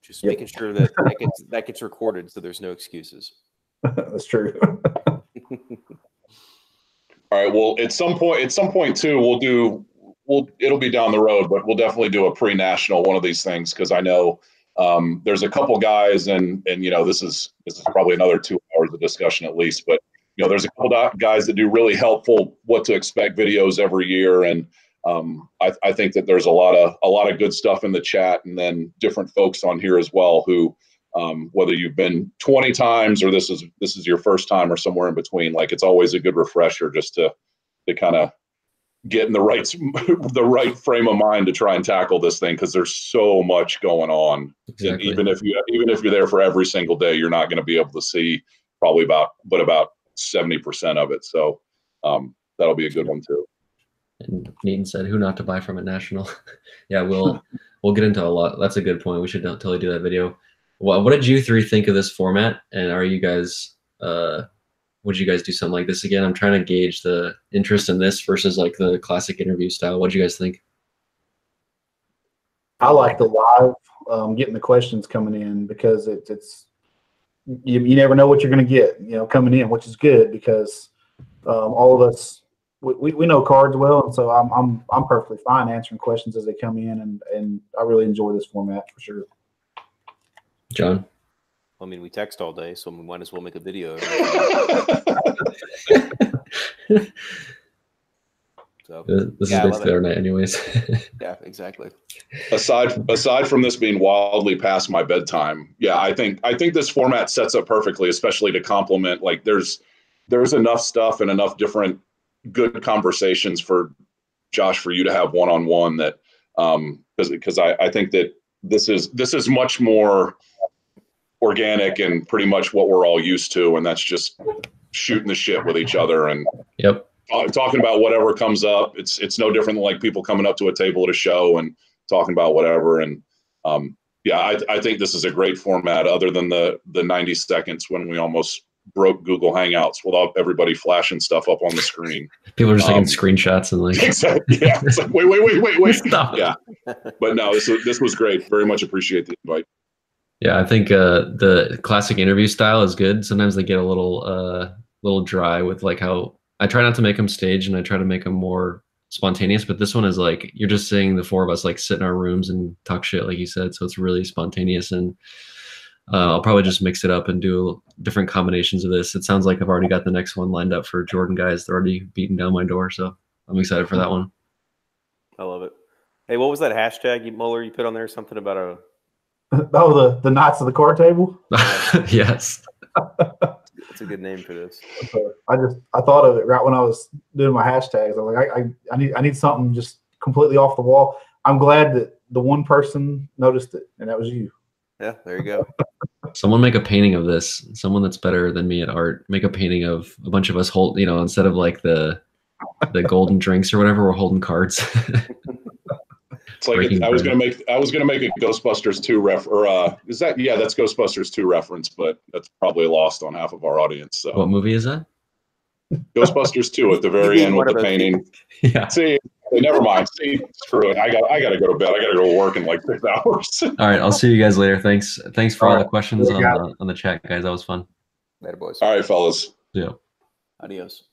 just making sure that gets recorded, so there's no excuses. That's true. All right. Well, at some point too, it'll be down the road, but we'll definitely do a pre-national one of these things, because I know there's a couple guys, and this is probably another 2 hours of discussion at least, but there's a couple guys that do really helpful what to expect videos every year, and I think that there's a lot of good stuff in the chat, and then different folks on here as well who, whether you've been 20 times or this is your first time or somewhere in between, like it's always a good refresher just to kind of get in the right frame of mind to try and tackle this thing, because there's so much going on. Exactly. Even if you're there for every single day, you're not going to be able to see probably about 70% of it. So that'll be a good one too. And Neaton said, "Who not to buy from at national?" Yeah, we'll get into a lot. That's a good point. We should totally do that video. What did you three think of this format? And are you guys would you guys do something like this again? I'm trying to gauge the interest in this versus like the classic interview style. What do you guys think? I like the live, getting the questions coming in, because it's you never know what you're going to get, coming in, which is good, because all of us we know cards well, and so I'm perfectly fine answering questions as they come in, and I really enjoy this format for sure. John? I mean, we text all day, so we might as well make a video. So this is basically our night anyways. Yeah, exactly. Aside from this being wildly past my bedtime, yeah, I think this format sets up perfectly, especially to complement, like there's enough stuff and enough different good conversations for Josh, for you to have one-on-one, that because I think that this is much more organic and pretty much what we're all used to, and that's just shooting the shit with each other and talking about whatever comes up. It's no different than like people coming up to a table at a show and talking about whatever. And I think this is a great format, other than the 90 seconds when we almost broke Google Hangouts without everybody flashing stuff up on the screen. People are just taking screenshots and like, yeah, it's like wait, stop. Yeah, but no, this was great. Very much appreciate the invite. Yeah, I think the classic interview style is good. Sometimes they get a little dry with like how I try not to make them staged, and I try to make them more spontaneous. But this one is like you're just seeing the four of us like sit in our rooms and talk shit, like you said. So it's really spontaneous, and I'll probably just mix it up and do different combinations of this. It sounds like I've already got the next one lined up for Jordan guys. They're already beating down my door, so I'm excited for that one. I love it. Hey, what was that hashtag, Muller, you put on there? Something about a... Oh, the Knights of the Card Table. Yes. It's a good name for this. I thought of it right when I was doing my hashtags. I was like, I need something just completely off the wall. I'm glad that the one person noticed it, and that was you. Yeah, there you go. Someone make a painting of this. Someone that's better than me at art. Make a painting of a bunch of us hold, instead of like the golden drinks or whatever, we're holding cards. It's like I was gonna make a Ghostbusters 2 that's Ghostbusters 2 reference, but that's probably lost on half of our audience. So what movie is that? Ghostbusters 2 at the very end with the painting. Yeah. See, never mind. See, screw it. I gotta go to bed. I gotta go to work in like 6 hours. All right, I'll see you guys later. Thanks for all the questions on the chat, guys. That was fun. Later, boys. All right, fellas. Yeah. Adios.